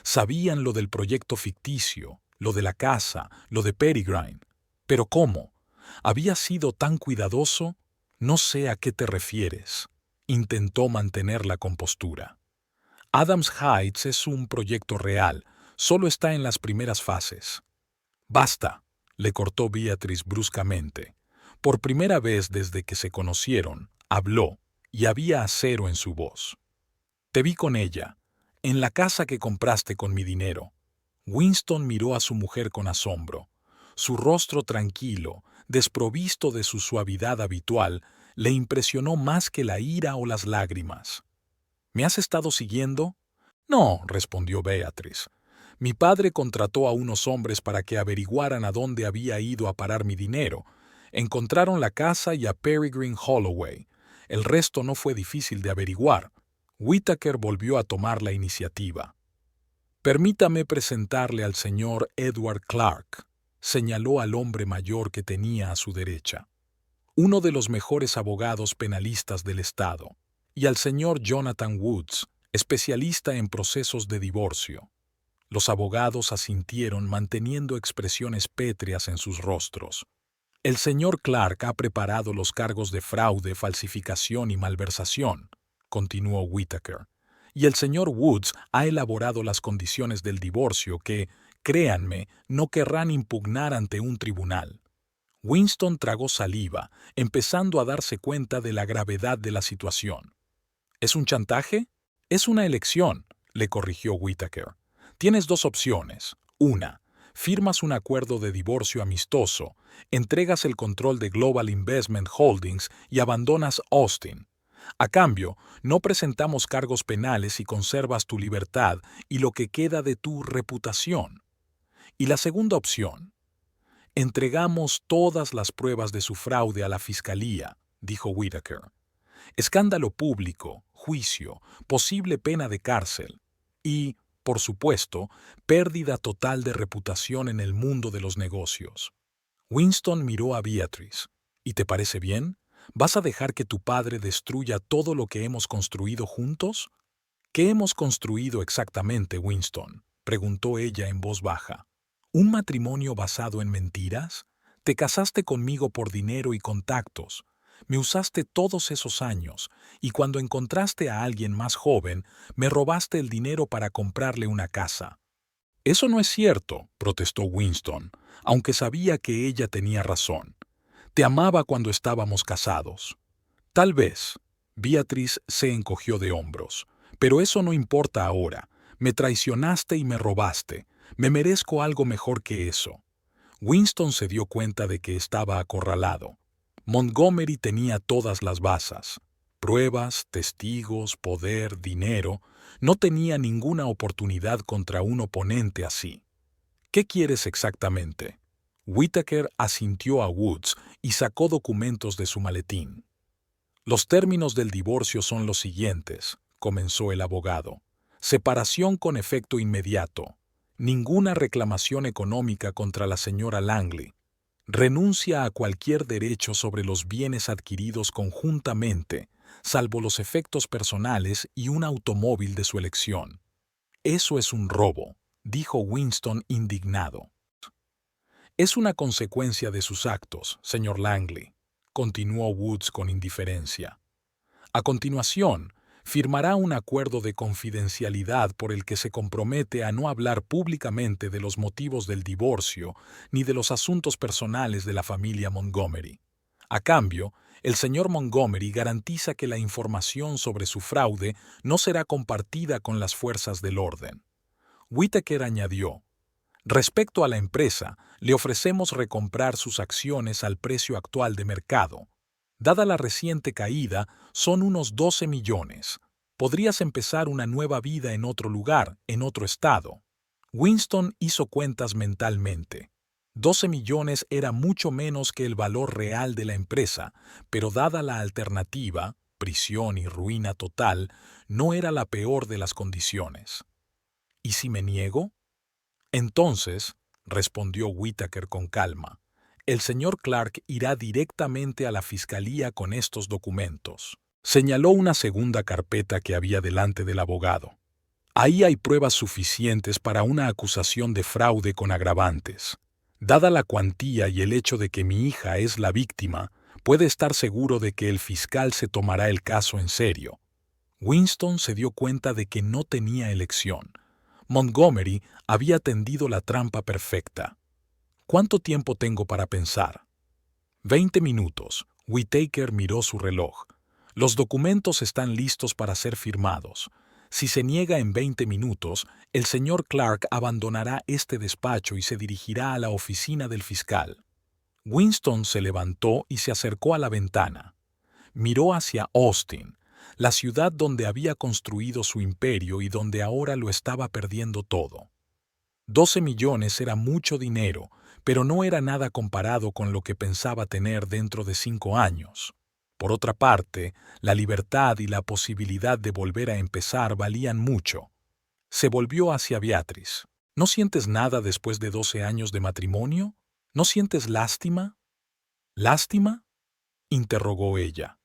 S1: Sabían lo del proyecto ficticio, lo de la casa, lo de Peregrine. ¿Pero cómo? ¿Había sido tan cuidadoso? No sé a qué te refieres. Intentó mantener la compostura. Adams Heights es un proyecto real, solo está en las primeras fases. «Basta», le cortó Beatrice bruscamente. Por primera vez desde que se conocieron, habló, y había acero en su voz. «Te vi con ella, en la casa que compraste con mi dinero». Winston miró a su mujer con asombro. Su rostro tranquilo, desprovisto de su suavidad habitual, le impresionó más que la ira o las lágrimas. «¿Me has estado siguiendo?» «No», respondió Beatrice. «Mi padre contrató a unos hombres para que averiguaran a dónde había ido a parar mi dinero. Encontraron la casa y a Peregrine Holloway. El resto no fue difícil de averiguar». Whittaker volvió a tomar la iniciativa. «Permítame presentarle al señor Edward Clark», señaló al hombre mayor que tenía a su derecha. «Uno de los mejores abogados penalistas del estado. Y al señor Jonathan Woods, especialista en procesos de divorcio». Los abogados asintieron manteniendo expresiones pétreas en sus rostros. «El señor Clark ha preparado los cargos de fraude, falsificación y malversación», continuó Whittaker. «Y el señor Woods ha elaborado las condiciones del divorcio que, créanme, no querrán impugnar ante un tribunal». Winston tragó saliva, empezando a darse cuenta de la gravedad de la situación. «¿Es un chantaje?» «Es una elección», le corrigió Whittaker. «Tienes dos opciones. Una, firmas un acuerdo de divorcio amistoso, entregas el control de Global Investment Holdings y abandonas Austin. A cambio, no presentamos cargos penales y conservas tu libertad y lo que queda de tu reputación. Y la segunda opción, entregamos todas las pruebas de su fraude a la fiscalía», dijo Whittaker. «Escándalo público, juicio, posible pena de cárcel y, por supuesto, pérdida total de reputación en el mundo de los negocios». Winston miró a Beatrice. «¿Y te parece bien? ¿Vas a dejar que tu padre destruya todo lo que hemos construido juntos?» «¿Qué hemos construido exactamente, Winston?», preguntó ella en voz baja. «¿Un matrimonio basado en mentiras? Te casaste conmigo por dinero y contactos. Me usaste todos esos años, y cuando encontraste a alguien más joven, me robaste el dinero para comprarle una casa. Eso no es cierto, protestó Winston, aunque sabía que ella tenía razón. Te amaba cuando estábamos casados. Tal vez. Beatriz se encogió de hombros. Pero eso no importa ahora. Me traicionaste y me robaste. Me merezco algo mejor que eso. Winston se dio cuenta de que estaba acorralado. Montgomery tenía todas las bazas. Pruebas, testigos, poder, dinero. No tenía ninguna oportunidad contra un oponente así. ¿Qué quieres exactamente? Whittaker asintió a Woods y sacó documentos de su maletín. Los términos del divorcio son los siguientes, comenzó el abogado. Separación con efecto inmediato. Ninguna reclamación económica contra la señora Langley. Renuncia a cualquier derecho sobre los bienes adquiridos conjuntamente, salvo los efectos personales y un automóvil de su elección. Eso es un robo, dijo Winston indignado. Es una consecuencia de sus actos, señor Langley, continuó Woods con indiferencia. A continuación, firmará un acuerdo de confidencialidad por el que se compromete a no hablar públicamente de los motivos del divorcio ni de los asuntos personales de la familia Montgomery. A cambio, el señor Montgomery garantiza que la información sobre su fraude no será compartida con las fuerzas del orden. Whittaker añadió: respecto a la empresa, le ofrecemos recomprar sus acciones al precio actual de mercado. Dada la reciente caída, son unos 12 millones. Podrías empezar una nueva vida en otro lugar, en otro estado. Winston hizo cuentas mentalmente. 12 millones era mucho menos que el valor real de la empresa, pero dada la alternativa, prisión y ruina total, no era la peor de las condiciones. ¿Y si me niego? Entonces, respondió Whittaker con calma, el señor Clark irá directamente a la fiscalía con estos documentos. Señaló una segunda carpeta que había delante del abogado. Ahí hay pruebas suficientes para una acusación de fraude con agravantes. Dada la cuantía y el hecho de que mi hija es la víctima, puede estar seguro de que el fiscal se tomará el caso en serio. Winston se dio cuenta de que no tenía elección. Montgomery había tendido la trampa perfecta. ¿Cuánto tiempo tengo para pensar? 20 minutos. Whittaker miró su reloj. Los documentos están listos para ser firmados. Si se niega en 20 minutos, el señor Clark abandonará este despacho y se dirigirá a la oficina del fiscal. Winston se levantó y se acercó a la ventana. Miró hacia Austin, la ciudad donde había construido su imperio y donde ahora lo estaba perdiendo todo. 12 millones era mucho dinero, pero no era nada comparado con lo que pensaba tener dentro de 5 años. Por otra parte, la libertad y la posibilidad de volver a empezar valían mucho. Se volvió hacia Beatriz. ¿No sientes nada después de 12 años de matrimonio? ¿No sientes lástima? ¿Lástima?, interrogó ella.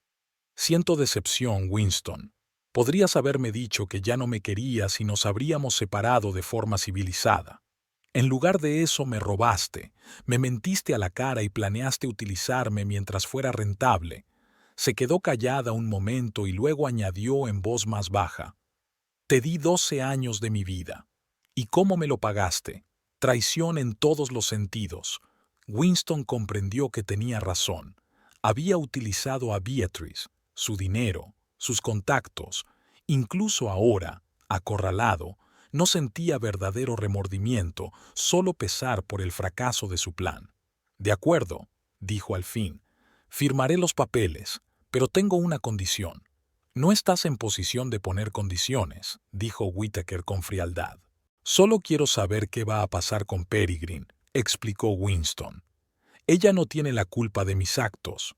S1: Siento decepción, Winston. Podrías haberme dicho que ya no me querías y nos habríamos separado de forma civilizada. En lugar de eso me robaste, me mentiste a la cara y planeaste utilizarme mientras fuera rentable. Se quedó callada un momento y luego añadió en voz más baja: te di 12 años de mi vida. ¿Y cómo me lo pagaste? Traición en todos los sentidos. Winston comprendió que tenía razón. Había utilizado a Beatriz, su dinero, sus contactos. Incluso ahora, acorralado, no sentía verdadero remordimiento, solo pesar por el fracaso de su plan. De acuerdo, dijo al fin. Firmaré los papeles, pero tengo una condición. No estás en posición de poner condiciones, dijo Whittaker con frialdad. Solo quiero saber qué va a pasar con Peregrine, explicó Winston. Ella no tiene la culpa de mis actos.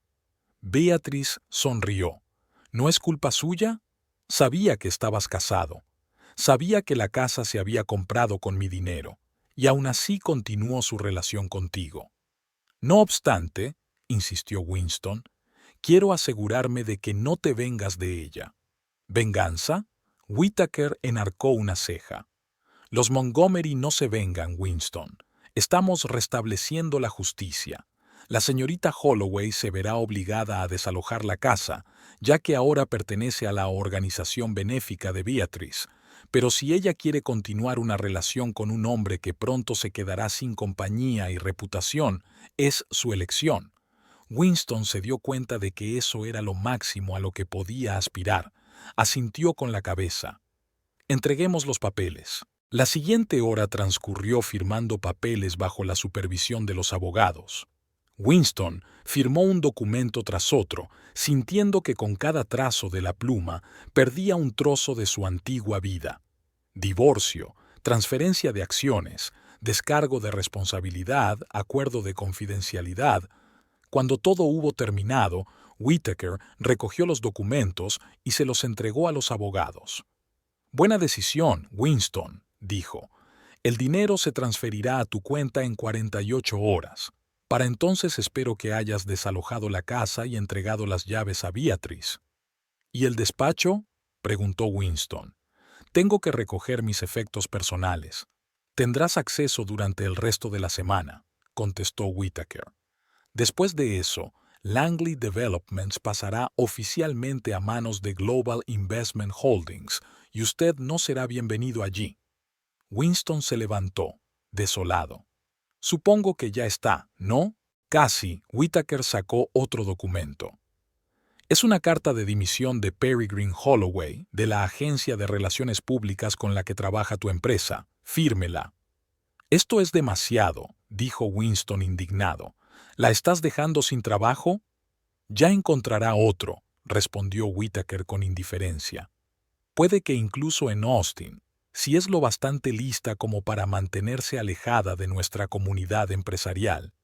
S1: Beatriz sonrió. ¿No es culpa suya? Sabía que estabas casado. Sabía que la casa se había comprado con mi dinero, y aún así continuó su relación contigo. No obstante, insistió Winston, quiero asegurarme de que no te vengas de ella. ¿Venganza? Whittaker enarcó una ceja. Los Montgomery no se vengan, Winston. Estamos restableciendo la justicia. La señorita Holloway se verá obligada a desalojar la casa, ya que ahora pertenece a la organización benéfica de Beatrice. Pero si ella quiere continuar una relación con un hombre que pronto se quedará sin compañía y reputación, es su elección. Winston se dio cuenta de que eso era lo máximo a lo que podía aspirar. Asintió con la cabeza. Entreguemos los papeles. La siguiente hora transcurrió firmando papeles bajo la supervisión de los abogados. Winston firmó un documento tras otro, sintiendo que con cada trazo de la pluma perdía un trozo de su antigua vida. Divorcio, transferencia de acciones, descargo de responsabilidad, acuerdo de confidencialidad. Cuando todo hubo terminado, Whittaker recogió los documentos y se los entregó a los abogados. «Buena decisión, Winston», dijo. «El dinero se transferirá a tu cuenta en 48 horas. Para entonces espero que hayas desalojado la casa y entregado las llaves a Beatrice». «¿Y el despacho?», preguntó Winston. «Tengo que recoger mis efectos personales». «Tendrás acceso durante el resto de la semana», contestó Whittaker. Después de eso, Langley Developments pasará oficialmente a manos de Global Investment Holdings y usted no será bienvenido allí. Winston se levantó, desolado. «Supongo que ya está, ¿no?» «Casi». Whittaker sacó otro documento. «Es una carta de dimisión de Peregrine Holloway, de la agencia de relaciones públicas con la que trabaja tu empresa. Fírmela». «Esto es demasiado», dijo Winston indignado. «¿La estás dejando sin trabajo?» «Ya encontrará otro», respondió Whittaker con indiferencia. «Puede que incluso en Austin, si es lo bastante lista como para mantenerse alejada de nuestra comunidad empresarial».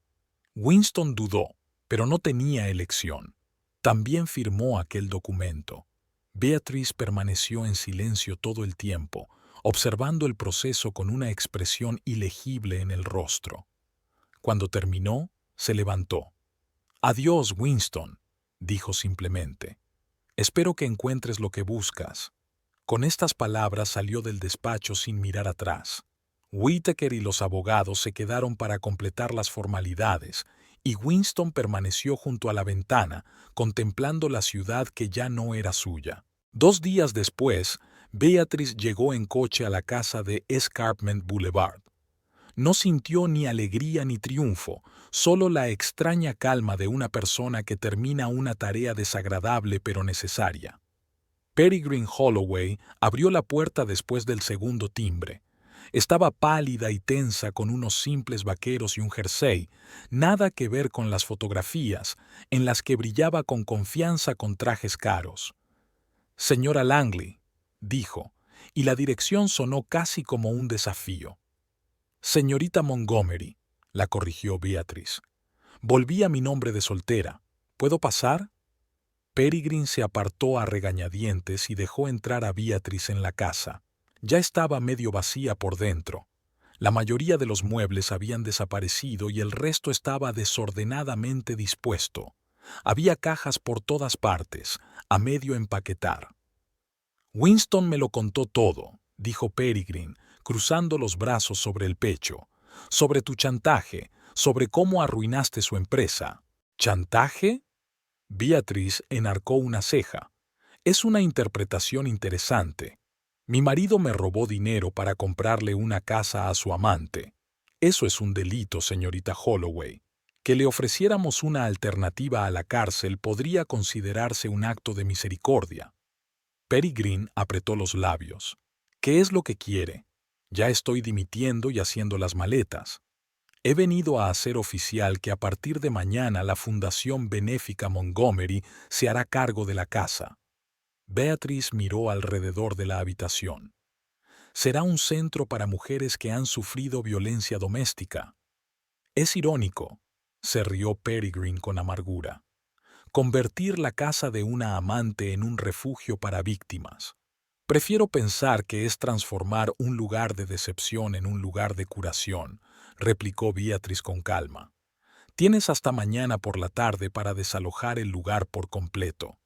S1: Winston dudó, pero no tenía elección. También firmó aquel documento. Beatrice permaneció en silencio todo el tiempo, observando el proceso con una expresión ilegible en el rostro. Cuando terminó, se levantó. «Adiós, Winston», dijo simplemente. «Espero que encuentres lo que buscas». Con estas palabras salió del despacho sin mirar atrás. Whittaker y los abogados se quedaron para completar las formalidades, y Winston permaneció junto a la ventana, contemplando la ciudad que ya no era suya. 2 días después, Beatrice llegó en coche a la casa de Escarpment Boulevard. No sintió ni alegría ni triunfo, solo la extraña calma de una persona que termina una tarea desagradable pero necesaria. Peregrine Holloway abrió la puerta después del segundo timbre. Estaba pálida y tensa con unos simples vaqueros y un jersey, nada que ver con las fotografías, en las que brillaba con confianza con trajes caros. «Señora Langley», dijo, y la dirección sonó casi como un desafío. «Señorita Montgomery», la corrigió Beatrice. «Volví a mi nombre de soltera. ¿Puedo pasar?» Peregrine se apartó a regañadientes y dejó entrar a Beatrice en la casa. Ya estaba medio vacía por dentro. La mayoría de los muebles habían desaparecido y el resto estaba desordenadamente dispuesto. Había cajas por todas partes, a medio empaquetar. «Winston me lo contó todo», dijo Peregrine, cruzando los brazos sobre el pecho. «Sobre tu chantaje, sobre cómo arruinaste su empresa». «¿Chantaje?». Beatrice enarcó una ceja. «Es una interpretación interesante. Mi marido me robó dinero para comprarle una casa a su amante. Eso es un delito, señorita Holloway. Que le ofreciéramos una alternativa a la cárcel podría considerarse un acto de misericordia». Peregrine apretó los labios. «¿Qué es lo que quiere? Ya estoy dimitiendo y haciendo las maletas. He venido a hacer oficial que a partir de mañana la Fundación Benéfica Montgomery se hará cargo de la casa». Beatrice miró alrededor de la habitación. «Será un centro para mujeres que han sufrido violencia doméstica». «Es irónico», se rió Peregrine con amargura. «Convertir la casa de una amante en un refugio para víctimas. Prefiero pensar que es transformar un lugar de decepción en un lugar de curación», replicó Beatrice con calma. «Tienes hasta mañana por la tarde para desalojar el lugar por completo».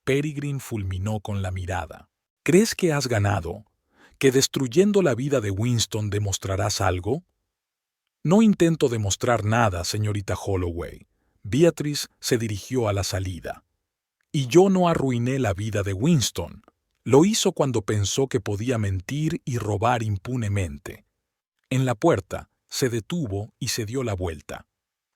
S1: Peregrine fulminó con la mirada. «¿Crees que has ganado? ¿Que destruyendo la vida de Winston demostrarás algo?» «No intento demostrar nada, señorita Holloway. Beatrice se dirigió a la salida. Y yo no arruiné la vida de Winston. Lo hizo cuando pensó que podía mentir y robar impunemente. En la puerta, se detuvo y se dio la vuelta.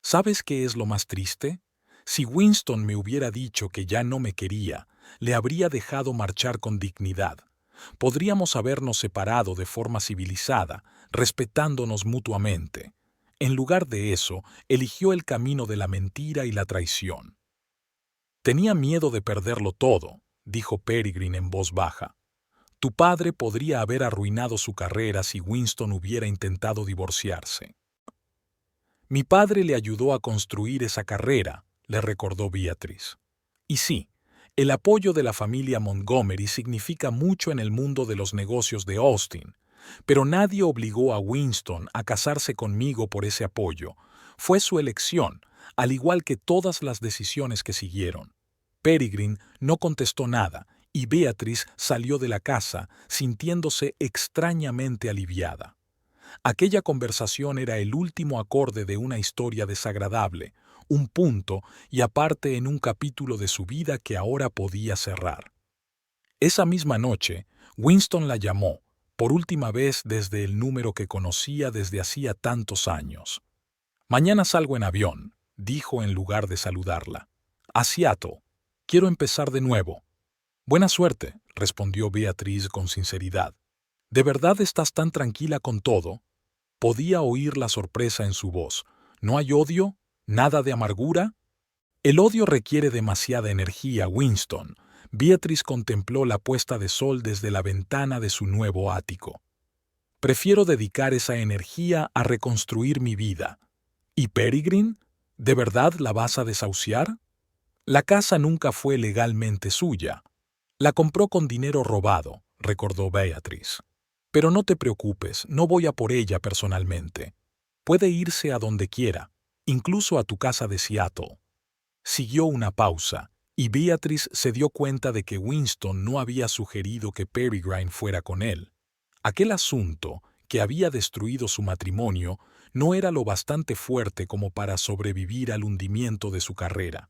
S1: ¿Sabes qué es lo más triste? Si Winston me hubiera dicho que ya no me quería, le habría dejado marchar con dignidad. Podríamos habernos separado de forma civilizada, respetándonos mutuamente. En lugar de eso, eligió el camino de la mentira y la traición. Tenía miedo de perderlo todo, dijo Peregrine en voz baja. Tu padre podría haber arruinado su carrera si Winston hubiera intentado divorciarse. Mi padre le ayudó a construir esa carrera, le recordó Beatrice. Y sí, el apoyo de la familia Montgomery significa mucho en el mundo de los negocios de Austin, pero nadie obligó a Winston a casarse conmigo por ese apoyo. Fue su elección, al igual que todas las decisiones que siguieron. Peregrine no contestó nada y Beatrice salió de la casa sintiéndose extrañamente aliviada. Aquella conversación era el último acorde de una historia desagradable, un punto y aparte en un capítulo de su vida que ahora podía cerrar. Esa misma noche, Winston la llamó, por última vez desde el número que conocía desde hacía tantos años. Mañana salgo en avión, dijo en lugar de saludarla. A Seattle. Quiero empezar de nuevo. Buena suerte, respondió Beatrice con sinceridad. ¿De verdad estás tan tranquila con todo? Podía oír la sorpresa en su voz. ¿No hay odio? ¿Nada de amargura? El odio requiere demasiada energía, Winston. Beatrice contempló la puesta de sol desde la ventana de su nuevo ático. Prefiero dedicar esa energía a reconstruir mi vida. ¿Y Peregrine? ¿De verdad la vas a desahuciar? La casa nunca fue legalmente suya. La compró con dinero robado, recordó Beatrice. Pero no te preocupes, no voy a por ella personalmente. Puede irse a donde quiera, incluso a tu casa de Seattle. Siguió una pausa, y Beatrice se dio cuenta de que Winston no había sugerido que Peregrine fuera con él. Aquel asunto, que había destruido su matrimonio, no era lo bastante fuerte como para sobrevivir al hundimiento de su carrera.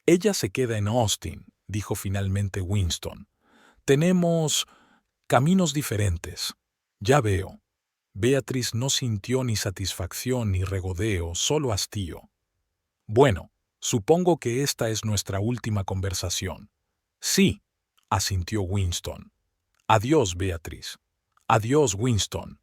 S1: Ella se queda en Austin, dijo finalmente Winston. Tenemos caminos diferentes. Ya veo. Beatrice no sintió ni satisfacción ni regodeo, solo hastío. Bueno, supongo que esta es nuestra última conversación. Sí, asintió Winston. Adiós, Beatrice. Adiós, Winston.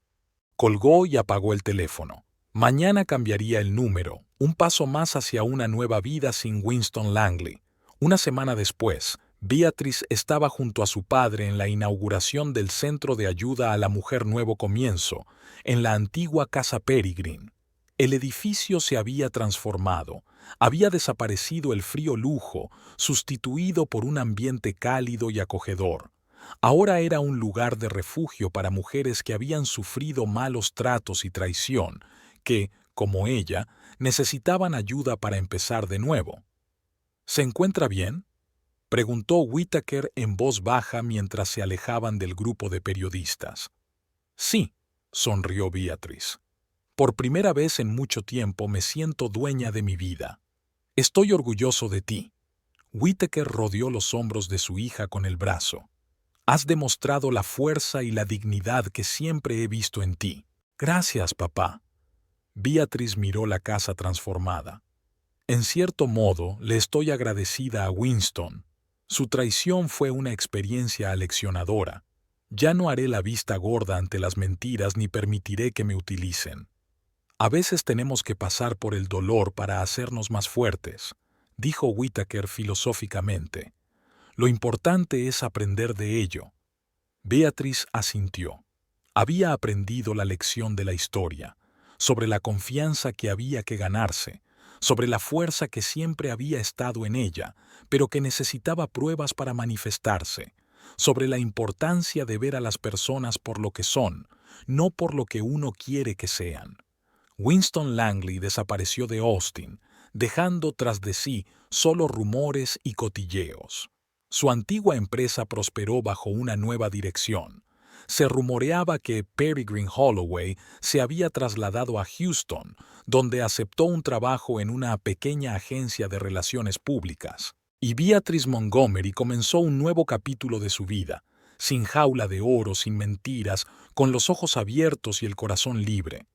S1: Colgó y apagó el teléfono. Mañana cambiaría el número, un paso más hacia una nueva vida sin Winston Langley. Una semana después, Beatrice estaba junto a su padre en la inauguración del Centro de Ayuda a la Mujer Nuevo Comienzo, en la antigua Casa Peregrine. El edificio se había transformado, había desaparecido el frío lujo, sustituido por un ambiente cálido y acogedor. Ahora era un lugar de refugio para mujeres que habían sufrido malos tratos y traición, que, como ella, necesitaban ayuda para empezar de nuevo. ¿Se encuentra bien?, preguntó Whittaker en voz baja mientras se alejaban del grupo de periodistas. Sí, sonrió Beatrice. Por primera vez en mucho tiempo me siento dueña de mi vida. Estoy orgulloso de ti. Whittaker rodeó los hombros de su hija con el brazo. Has demostrado la fuerza y la dignidad que siempre he visto en ti. Gracias, papá. Beatrice miró la casa transformada. En cierto modo, le estoy agradecida a Winston. Su traición fue una experiencia aleccionadora. Ya no haré la vista gorda ante las mentiras ni permitiré que me utilicen. A veces tenemos que pasar por el dolor para hacernos más fuertes, dijo Whittaker filosóficamente. Lo importante es aprender de ello. Beatrice asintió. Había aprendido la lección de la historia, sobre la confianza que había que ganarse, sobre la fuerza que siempre había estado en ella, pero que necesitaba pruebas para manifestarse, sobre la importancia de ver a las personas por lo que son, no por lo que uno quiere que sean. Winston Langley desapareció de Austin, dejando tras de sí solo rumores y cotilleos. Su antigua empresa prosperó bajo una nueva dirección. se rumoreaba que Peregrine Holloway se había trasladado a Houston, donde aceptó un trabajo en una pequeña agencia de relaciones públicas. Y Beatrice Montgomery comenzó un nuevo capítulo de su vida, sin jaula de oro, sin mentiras, con los ojos abiertos y el corazón libre.